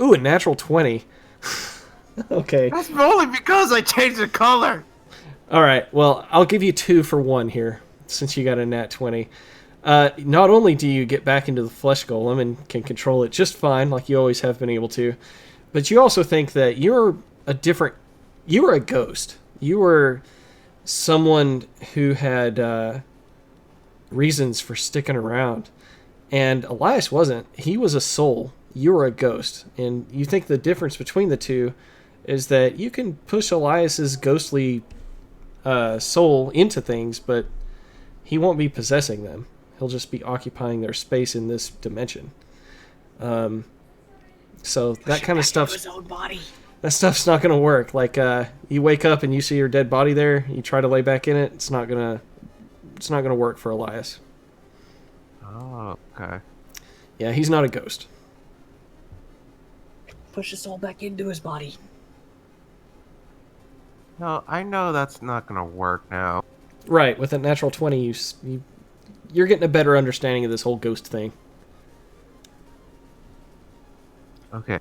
Speaker 2: Ooh, a natural 20. Okay.
Speaker 5: That's only because I changed the color.
Speaker 2: All right. Well, I'll give you 2 for 1 here, since you got a nat 20. Not only do you get back into the flesh golem and can control it just fine, like you always have been able to, but you also think that you're a different... You were a ghost. You were someone who had reasons for sticking around. And Elias wasn't. He was a soul. You were a ghost. And you think the difference between the two is that you can push Elias's ghostly soul into things, but he won't be possessing them. He'll just be occupying their space in this dimension. So that kind of stuff...
Speaker 1: His own body.
Speaker 2: That stuff's not going to work. Like, you wake up and you see your dead body there, you try to lay back in it, it's not going to work for Elias.
Speaker 5: Oh, okay.
Speaker 2: Yeah, he's not a ghost.
Speaker 1: Push his soul back into his body.
Speaker 5: No, I know that's not gonna work now.
Speaker 2: Right, with a natural 20, you're getting a better understanding of this whole ghost thing.
Speaker 5: Okay.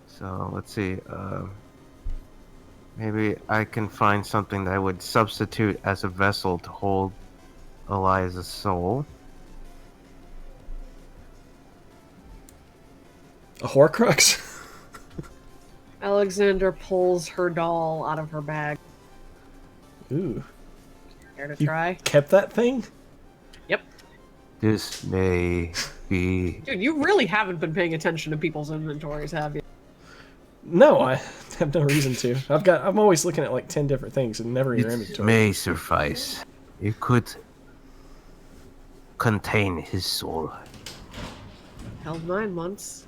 Speaker 5: So let's see. Maybe I can find something that would substitute as a vessel to hold Eliza's soul.
Speaker 2: A Horcrux?
Speaker 1: Alexander pulls her doll out of her bag.
Speaker 2: Ooh.
Speaker 1: Care to
Speaker 2: You
Speaker 1: try?
Speaker 2: kept that thing?
Speaker 1: Yep.
Speaker 5: This may be.
Speaker 1: Dude, you really haven't been paying attention to people's inventories, have you?
Speaker 2: No, I have no reason to. I'm always looking at like 10 different things and never your
Speaker 5: It
Speaker 2: inventory.
Speaker 5: may suffice. It could contain his soul.
Speaker 1: Held 9 months.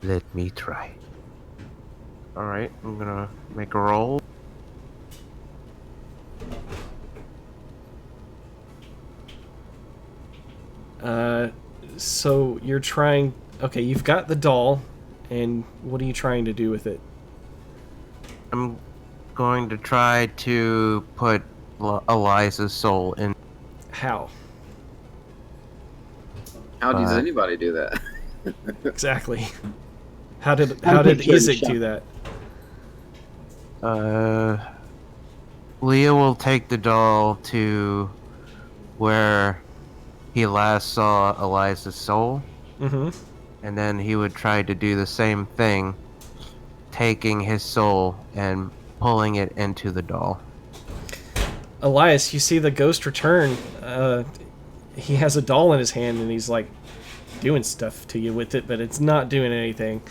Speaker 5: Let me try. Alright, I'm gonna make a roll.
Speaker 2: So you're trying. Okay, you've got the doll, and what are you trying to do with it?
Speaker 5: I'm going to try to put Eliza's soul in.
Speaker 2: How?
Speaker 4: How does anybody do that?
Speaker 2: Exactly. How did
Speaker 3: I'm picturing
Speaker 2: Isaac
Speaker 3: Shep.
Speaker 2: do that?
Speaker 5: Leah will take the doll to where he last saw Eliza's soul,
Speaker 2: Mm-hmm.
Speaker 5: and then he would try to do the same thing, taking his soul and pulling it into the doll.
Speaker 2: Elias, you see the ghost return. He has a doll in his hand, and he's like doing stuff to you with it, but it's not doing anything.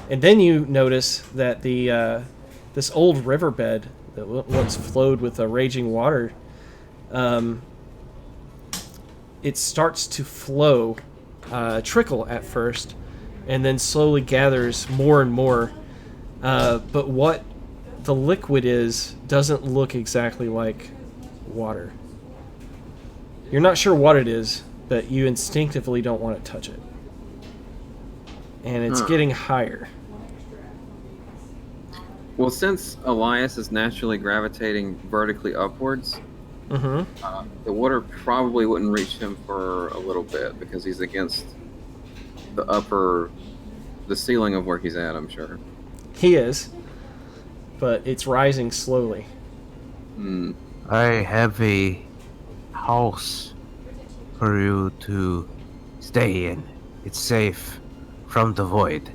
Speaker 2: And then you notice that the this old riverbed that once flowed with a raging water, it starts to flow, trickle at first, and then slowly gathers more and more. But what the liquid is doesn't look exactly like water. You're not sure what it is, but you instinctively don't want to touch it. And it's getting higher.
Speaker 4: Well, since Elias is naturally gravitating vertically upwards,
Speaker 2: Mm-hmm.
Speaker 4: the water probably wouldn't reach him for a little bit because he's against the ceiling of where he's at, I'm sure.
Speaker 2: He is, but it's rising slowly.
Speaker 4: Hmm.
Speaker 5: I have a house for you to stay in. It's safe from the void.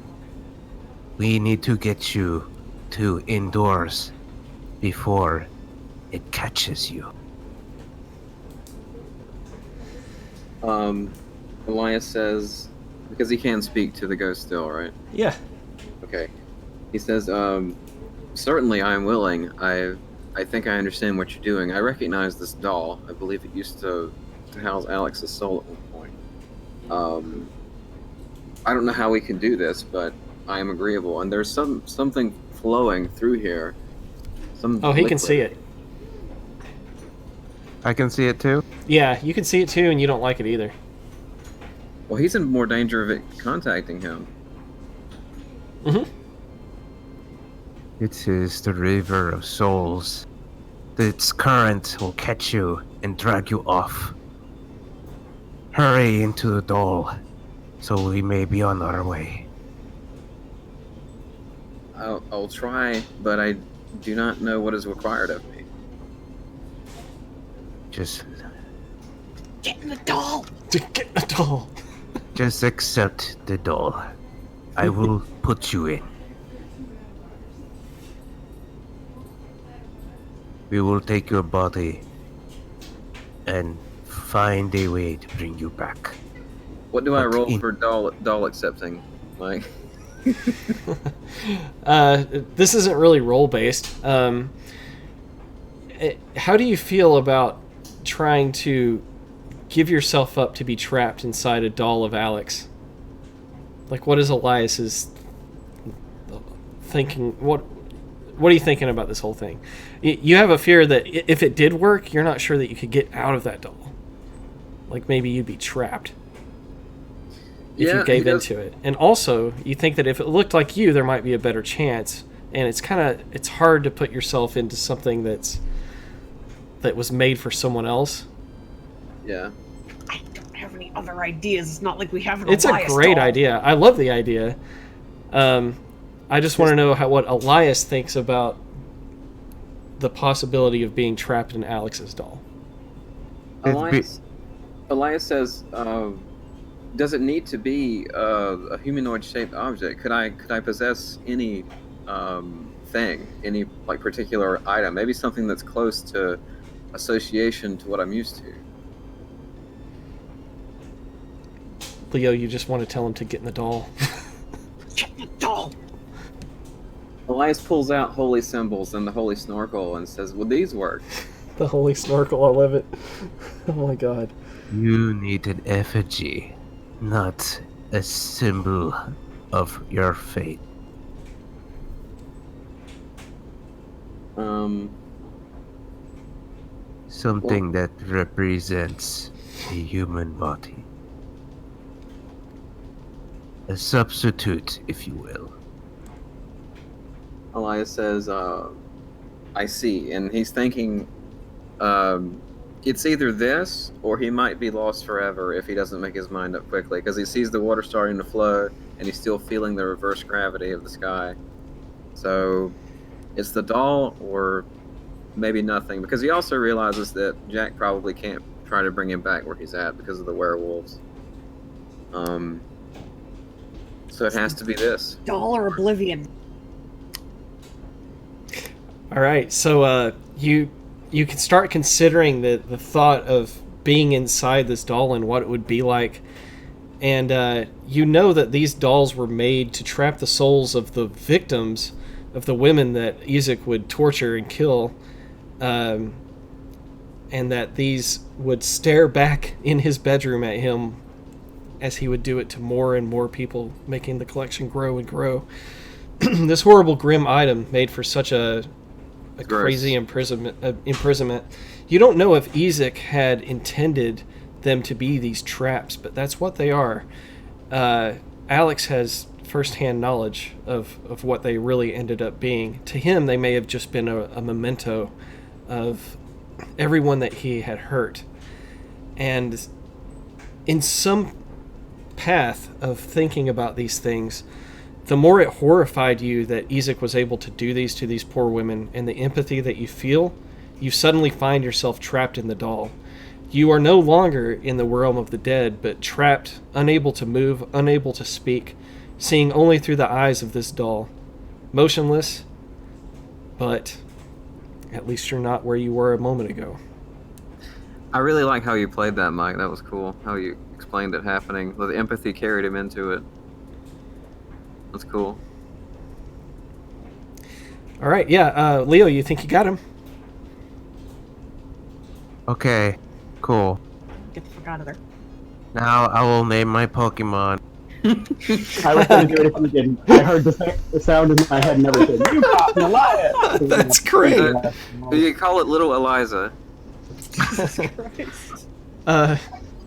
Speaker 5: We need to get you to indoors before it catches you.
Speaker 4: Elias says, because he can speak to the ghost still, right?
Speaker 2: Yeah.
Speaker 4: Okay. He says, certainly I am willing. I think I understand what you're doing. I recognize this doll. I believe it used to house Alex's soul at one point. I don't know how we can do this, but I am agreeable. And there's something flowing through here.
Speaker 2: Oh, he can see it.
Speaker 5: I can see it too.
Speaker 2: Yeah, you can see it too, and you don't like it either.
Speaker 4: Well, he's in more danger of it contacting him.
Speaker 2: Mm-hmm.
Speaker 5: It is the river of souls. Its current will catch you and drag you off. Hurry into the doll, so we may be on our way.
Speaker 4: I'll try, but I do not know what is required of me.
Speaker 5: Just
Speaker 1: Get in the doll!
Speaker 2: Get the doll.
Speaker 5: Just accept the doll. I will put you in. We will take your body and find a way to bring you back.
Speaker 4: What do I
Speaker 5: Okay.
Speaker 4: roll for doll accepting, Mike?
Speaker 2: This isn't really role based. How do you feel about trying to give yourself up to be trapped inside a doll of Alex? Like, what is Elias's thinking? What are you thinking about this whole thing? You have a fear that if it did work, you're not sure that you could get out of that doll. Like, maybe you'd be trapped if you gave into it. And also, you think that if it looked like you, there might be a better chance. And it's hard to put yourself into something that was made for someone else.
Speaker 4: Yeah.
Speaker 1: I don't have have any other ideas. It's not like we have an
Speaker 2: It's a
Speaker 1: Elias
Speaker 2: great
Speaker 1: doll.
Speaker 2: idea. I love the idea. I just want to know what Elias thinks about the possibility of being trapped in Alex's doll.
Speaker 4: Elias says, "Does it need to be a humanoid-shaped object? Could I possess any thing, any like particular item? Maybe something that's close to association to what I'm used to."
Speaker 2: Leo, you just want to tell him to get in the doll.
Speaker 1: Get the doll.
Speaker 4: Elias pulls out holy symbols and the holy snorkel and says, "Will these work?"
Speaker 2: The holy snorkel, I love it. Oh my god.
Speaker 5: You need an effigy, not a symbol of your fate. Something that represents a human body. A substitute, if you will.
Speaker 4: Elias says, "I see," and he's thinking, it's either this or he might be lost forever if he doesn't make his mind up quickly, because he sees the water starting to flow and he's still feeling the reverse gravity of the sky. So it's the doll or maybe nothing, because he also realizes that Jack probably can't try to bring him back where he's at because of the werewolves. So it has to be this.
Speaker 1: Doll or oblivion.
Speaker 2: All right, so you can start considering the thought of being inside this doll and what it would be like. And you know that these dolls were made to trap the souls of the victims, of the women that Isaac would torture and kill. And that these would stare back in his bedroom at him as he would do it to more and more people, making the collection grow and grow. This horrible, grim item made for such a crazy imprisonment. You don't know if Isaac had intended them to be these traps, but that's what they are. Alex has first-hand knowledge of what they really ended up being. To him, they may have just been a memento of everyone that he had hurt. And in some path of thinking about these things, the more it horrified you that Isaac was able to do these to these poor women, and the empathy that you feel, you suddenly find yourself trapped in the doll. You are no longer in the realm of the dead, but trapped, unable to move, unable to speak, seeing only through the eyes of this doll. Motionless, but at least you're not where you were a moment ago.
Speaker 4: I really like how you played that, Mike. That was cool. How you explained it happening. The empathy carried him into it. That's cool.
Speaker 2: All right, yeah, Leo, you think you got him?
Speaker 5: Okay, cool.
Speaker 1: Get the fuck out of there.
Speaker 5: Now I will name my Pokemon.
Speaker 3: I was going to do it if you didn't. I heard the sound in my head and everything. You caught me Elias!
Speaker 2: That's great.
Speaker 4: So you call it Little Eliza.
Speaker 1: Jesus Christ.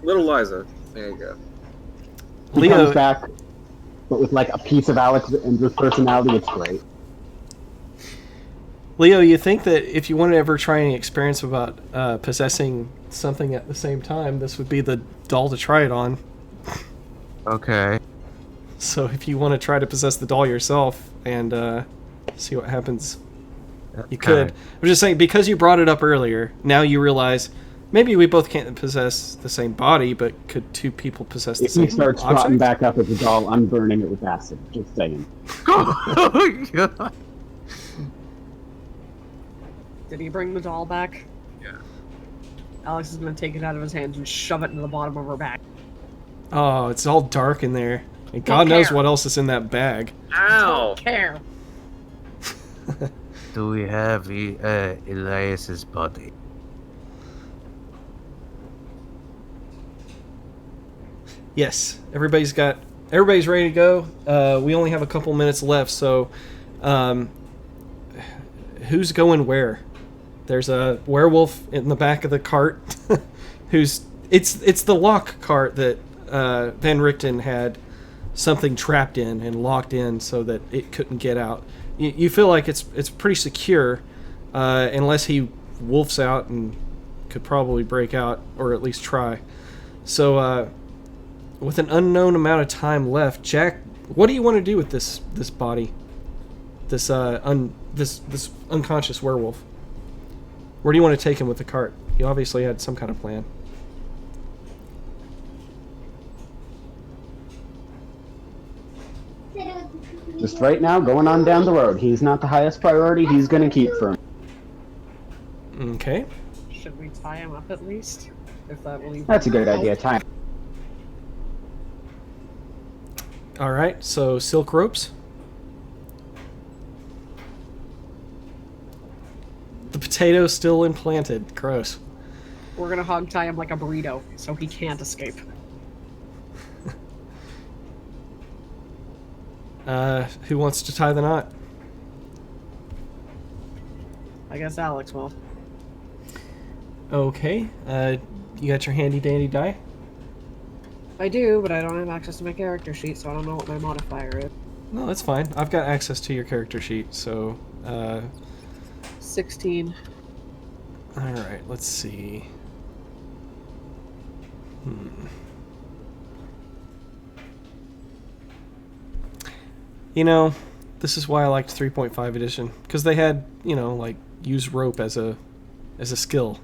Speaker 4: Little Liza. There you go.
Speaker 3: He
Speaker 2: Leo,
Speaker 3: comes back, but with like a piece of Alex and his personality. It's great.
Speaker 2: Leo, you think that if you want to ever try any experience about possessing something at the same time, this would be the doll to try it on.
Speaker 5: Okay.
Speaker 2: So if you want to try to possess the doll yourself and see what happens, you could. I'm just saying, because you brought it up earlier, now you realize maybe we both can't possess the same body, but could two people possess the
Speaker 3: If he
Speaker 2: same
Speaker 3: starts trotting
Speaker 2: object?
Speaker 3: back up as a doll, I'm burning it with acid. Just saying.
Speaker 5: Oh god.
Speaker 1: Did he bring the doll back?
Speaker 4: Yeah.
Speaker 1: Alex is gonna take it out of his hands and shove it into the bottom of her bag.
Speaker 2: Oh, it's all dark in there. And God knows what else is in that bag.
Speaker 4: Ow!
Speaker 1: Don't care.
Speaker 5: Do we have Elias's body?
Speaker 2: Yes, everybody's ready to go. We only have a couple minutes left, so who's going where? There's a werewolf in the back of the cart. It's the lock cart that Van Richten had something trapped in and locked in so that it couldn't get out. You feel like it's pretty secure, unless he wolfs out and could probably break out, or at least try. So, with an unknown amount of time left, Jack, what do you want to do with this body? This this unconscious werewolf. Where do you want to take him with the cart? You obviously had some kind of plan.
Speaker 3: Just right now, going on down the road. He's not the highest priority. He's going to keep for him.
Speaker 2: Okay.
Speaker 1: Should we tie him up at least? If that will even
Speaker 3: That's a good
Speaker 1: help.
Speaker 3: idea. Time.
Speaker 2: All right. So silk ropes. The potato's still implanted. Gross.
Speaker 1: We're gonna hog tie him like a burrito, so he can't escape.
Speaker 2: Who wants to tie the knot?
Speaker 1: I guess Alex will.
Speaker 2: Okay. You got your handy dandy die?
Speaker 1: I do, but I don't have access to my character sheet, so I don't know what my modifier is.
Speaker 2: No, that's fine. I've got access to your character sheet, so
Speaker 1: 16.
Speaker 2: alright, let's see. You know, this is why I liked 3.5 edition, because they had, you know, like, use rope as a skill.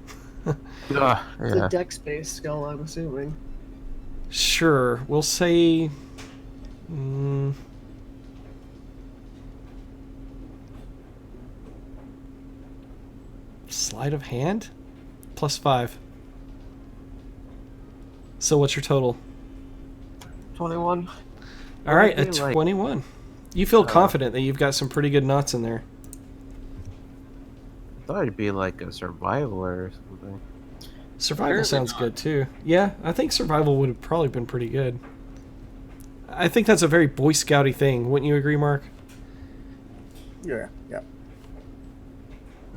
Speaker 1: It's a dex-based skill, I'm assuming.
Speaker 2: Sure, we'll say... sleight of hand? +5. So what's your total?
Speaker 1: 21.
Speaker 2: Alright, a
Speaker 5: Maybe, like,
Speaker 2: 21. You feel confident that you've got some pretty good knots in there.
Speaker 5: I thought it'd be like a survival or something.
Speaker 2: Survival
Speaker 4: Apparently
Speaker 2: sounds
Speaker 4: not.
Speaker 2: good too. Yeah, I think survival would have probably been pretty good. I think that's a very Boy Scouty thing. Wouldn't you agree, Mark?
Speaker 6: Yeah, yeah.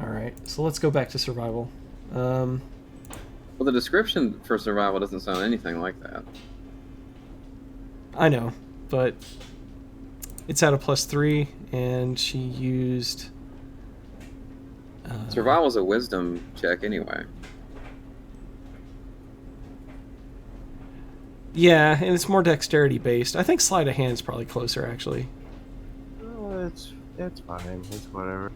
Speaker 2: Alright, so let's go back to survival.
Speaker 4: Well, the description for survival doesn't sound anything like that.
Speaker 2: I know, but it's at a +3, and she used...
Speaker 4: Survival's a wisdom check anyway.
Speaker 2: Yeah, and it's more dexterity based. I think sleight of hand is probably closer, actually.
Speaker 5: Oh, it's fine. It's whatever.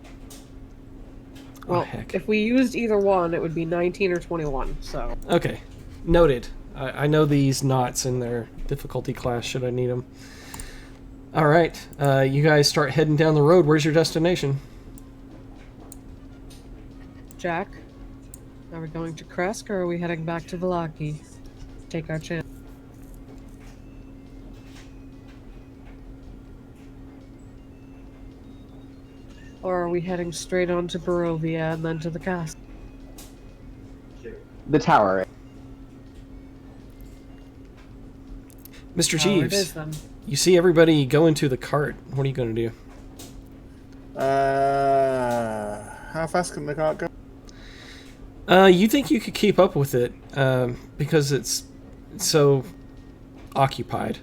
Speaker 1: Well,
Speaker 2: heck.
Speaker 1: if we used either one, it would be 19 or 21, so...
Speaker 2: Okay, noted. I know these knots in their difficulty class should I need them. Alright, you guys start heading down the road. Where's your destination?
Speaker 1: Jack, are we going to Kresk, or are we heading back to Vallaki? Take our chance. Or are we heading straight on to Barovia and then to the castle?
Speaker 3: The tower.
Speaker 2: Mr.
Speaker 1: Oh, it is
Speaker 2: Jeeves,
Speaker 1: then.
Speaker 2: you see everybody go into the cart. What are you going to do?
Speaker 6: How fast can the cart go?
Speaker 2: You think you could keep up with it because it's so occupied.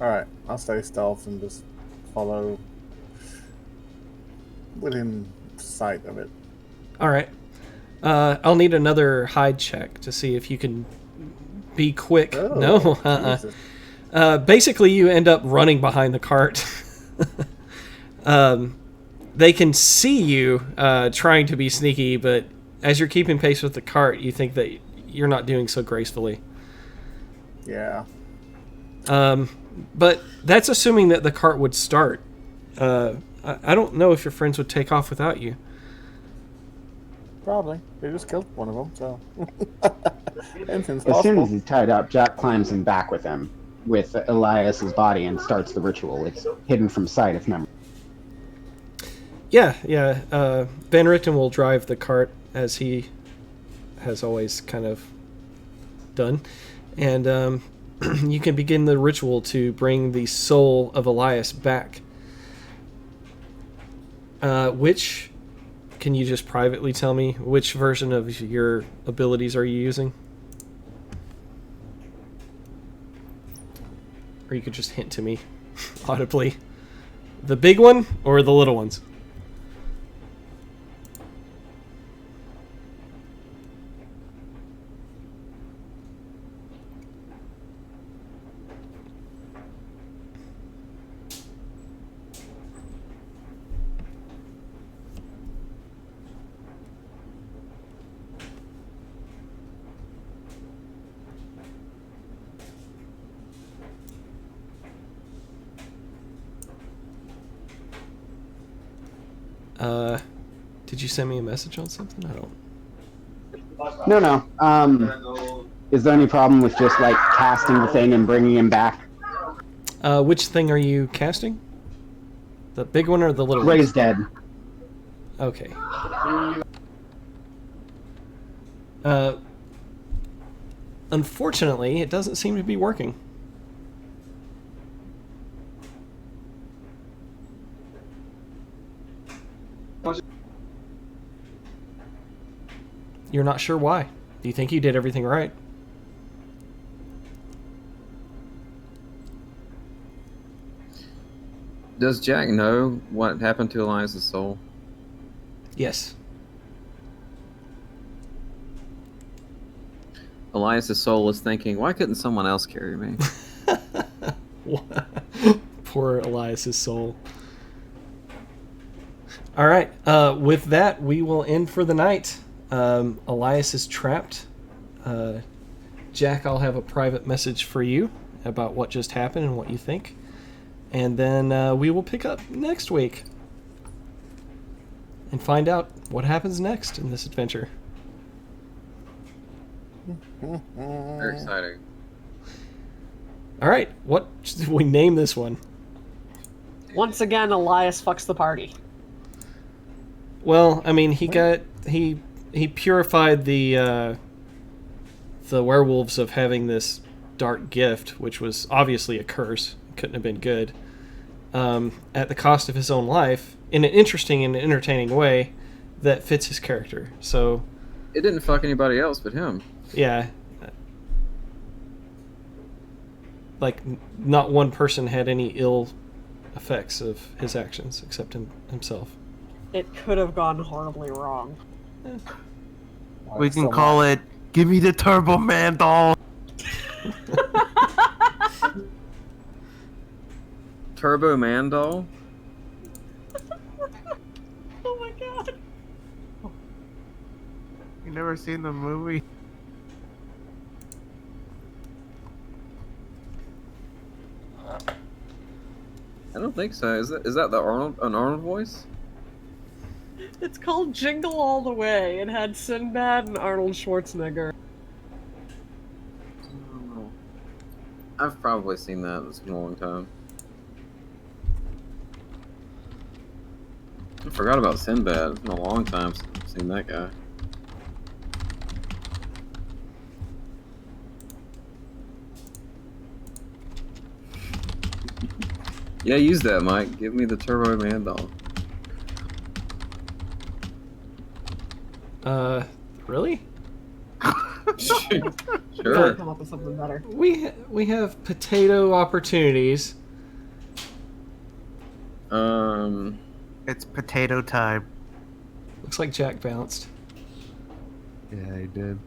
Speaker 6: Alright, I'll stay stealth and just follow within sight of it.
Speaker 2: All right. I'll need another hide check to see if you can be quick.
Speaker 6: Oh,
Speaker 2: No.
Speaker 6: Jesus.
Speaker 2: Basically, you end up running behind the cart. They can see you trying to be sneaky, but as you're keeping pace with the cart, you think that you're not doing so gracefully.
Speaker 6: Yeah.
Speaker 2: But that's assuming that the cart would start. I don't know if your friends would take off without you.
Speaker 6: Probably. They just killed one of them, so. Anything's
Speaker 3: As soon
Speaker 6: possible.
Speaker 3: as he's tied up, Jack climbs him back with him, with Elias's body, and starts the ritual. It's hidden from sight if memory.
Speaker 2: Yeah. Van Richten will drive the cart as he has always kind of done. And you can begin the ritual to bring the soul of Elias back. Which, can you just privately tell me, which version of your abilities are you using? Or you could just hint to me audibly. The big one or the little ones? Did you send me a message on something? I don't.
Speaker 3: No. Is there any problem with just like casting the thing and bringing him back?
Speaker 2: Which thing are you casting? The big one or the little one?
Speaker 3: Ray's dead.
Speaker 2: Okay. Unfortunately, it doesn't seem to be working. You're not sure why. Do you think you did everything right?
Speaker 4: Does Jack know what happened to Elias's soul?
Speaker 2: Yes.
Speaker 4: Elias's soul is thinking, why couldn't someone else carry me?
Speaker 2: Poor Elias's soul. All right. With that, we will end for the night. Elias is trapped. Jack, I'll have a private message for you about what just happened and what you think. And then we will pick up next week and find out what happens next in this adventure.
Speaker 4: Very exciting.
Speaker 2: All right. What should we name this one?
Speaker 1: Once again, Elias fucks the party.
Speaker 2: Well, I mean, he purified the werewolves of having this dark gift, which was obviously a curse. Couldn't have been good. At the cost of his own life, in an interesting and entertaining way that fits his character. So
Speaker 4: it didn't fuck anybody else but him.
Speaker 2: Yeah. Like, not one person had any ill effects of his actions except himself.
Speaker 1: It could have gone horribly wrong.
Speaker 5: We can call it "Give Me the Turbo Man Doll."
Speaker 4: Turbo Man doll?
Speaker 1: Oh my god.
Speaker 5: You never seen the movie?
Speaker 4: I don't think so. Is that the Arnold voice?
Speaker 1: It's called Jingle All the Way. It had Sinbad and Arnold Schwarzenegger.
Speaker 4: Oh, I've probably seen that. It's been a long time. I forgot about Sinbad. It's been a long time since I've seen that guy. Yeah, use that, Mike. Give me the Turbo Man doll.
Speaker 2: Really?
Speaker 4: Sure.
Speaker 1: Come up with something better.
Speaker 2: We have potato opportunities.
Speaker 5: It's potato time.
Speaker 2: Looks like Jack bounced.
Speaker 5: Yeah, I did.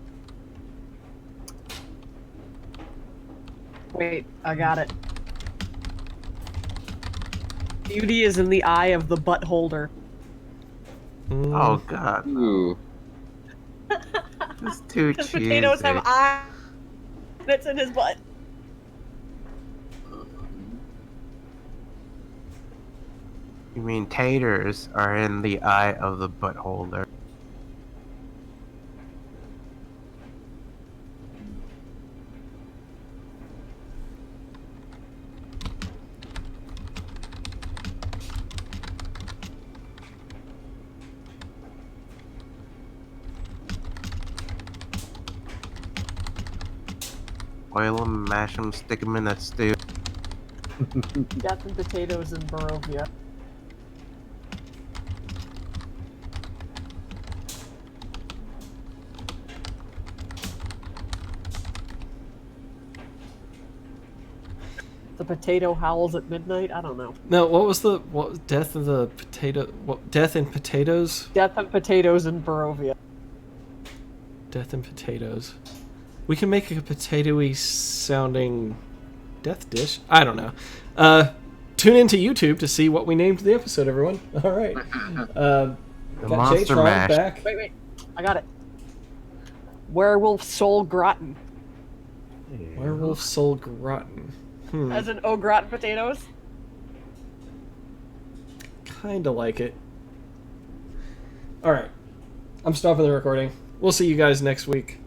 Speaker 1: Wait, I got it. Beauty is in the eye of the butt holder.
Speaker 5: Oh god,
Speaker 4: Ooh.
Speaker 5: that's too
Speaker 1: Because
Speaker 5: cheesy.
Speaker 1: potatoes have eyes. That's in his butt.
Speaker 5: You mean taters are in the eye of the butt holder? Boil them, mash them, stick them in that stew.
Speaker 1: Death and potatoes in Barovia. The potato howls at midnight? I don't know.
Speaker 2: No, what was death of the potato? What, death and potatoes?
Speaker 1: Death and potatoes in Barovia.
Speaker 2: Death and potatoes. We can make a potatoey sounding death dish. I don't know. Tune into YouTube to see what we named the episode, everyone. All right.
Speaker 5: The
Speaker 2: Got
Speaker 5: monster
Speaker 2: J-Tron
Speaker 5: mash.
Speaker 2: back.
Speaker 1: Wait. I got it. Werewolf Soul Gratin.
Speaker 2: Werewolf Soul Gratin.
Speaker 1: As in au gratin potatoes?
Speaker 2: Kinda like it. All right. I'm stopping the recording. We'll see you guys next week.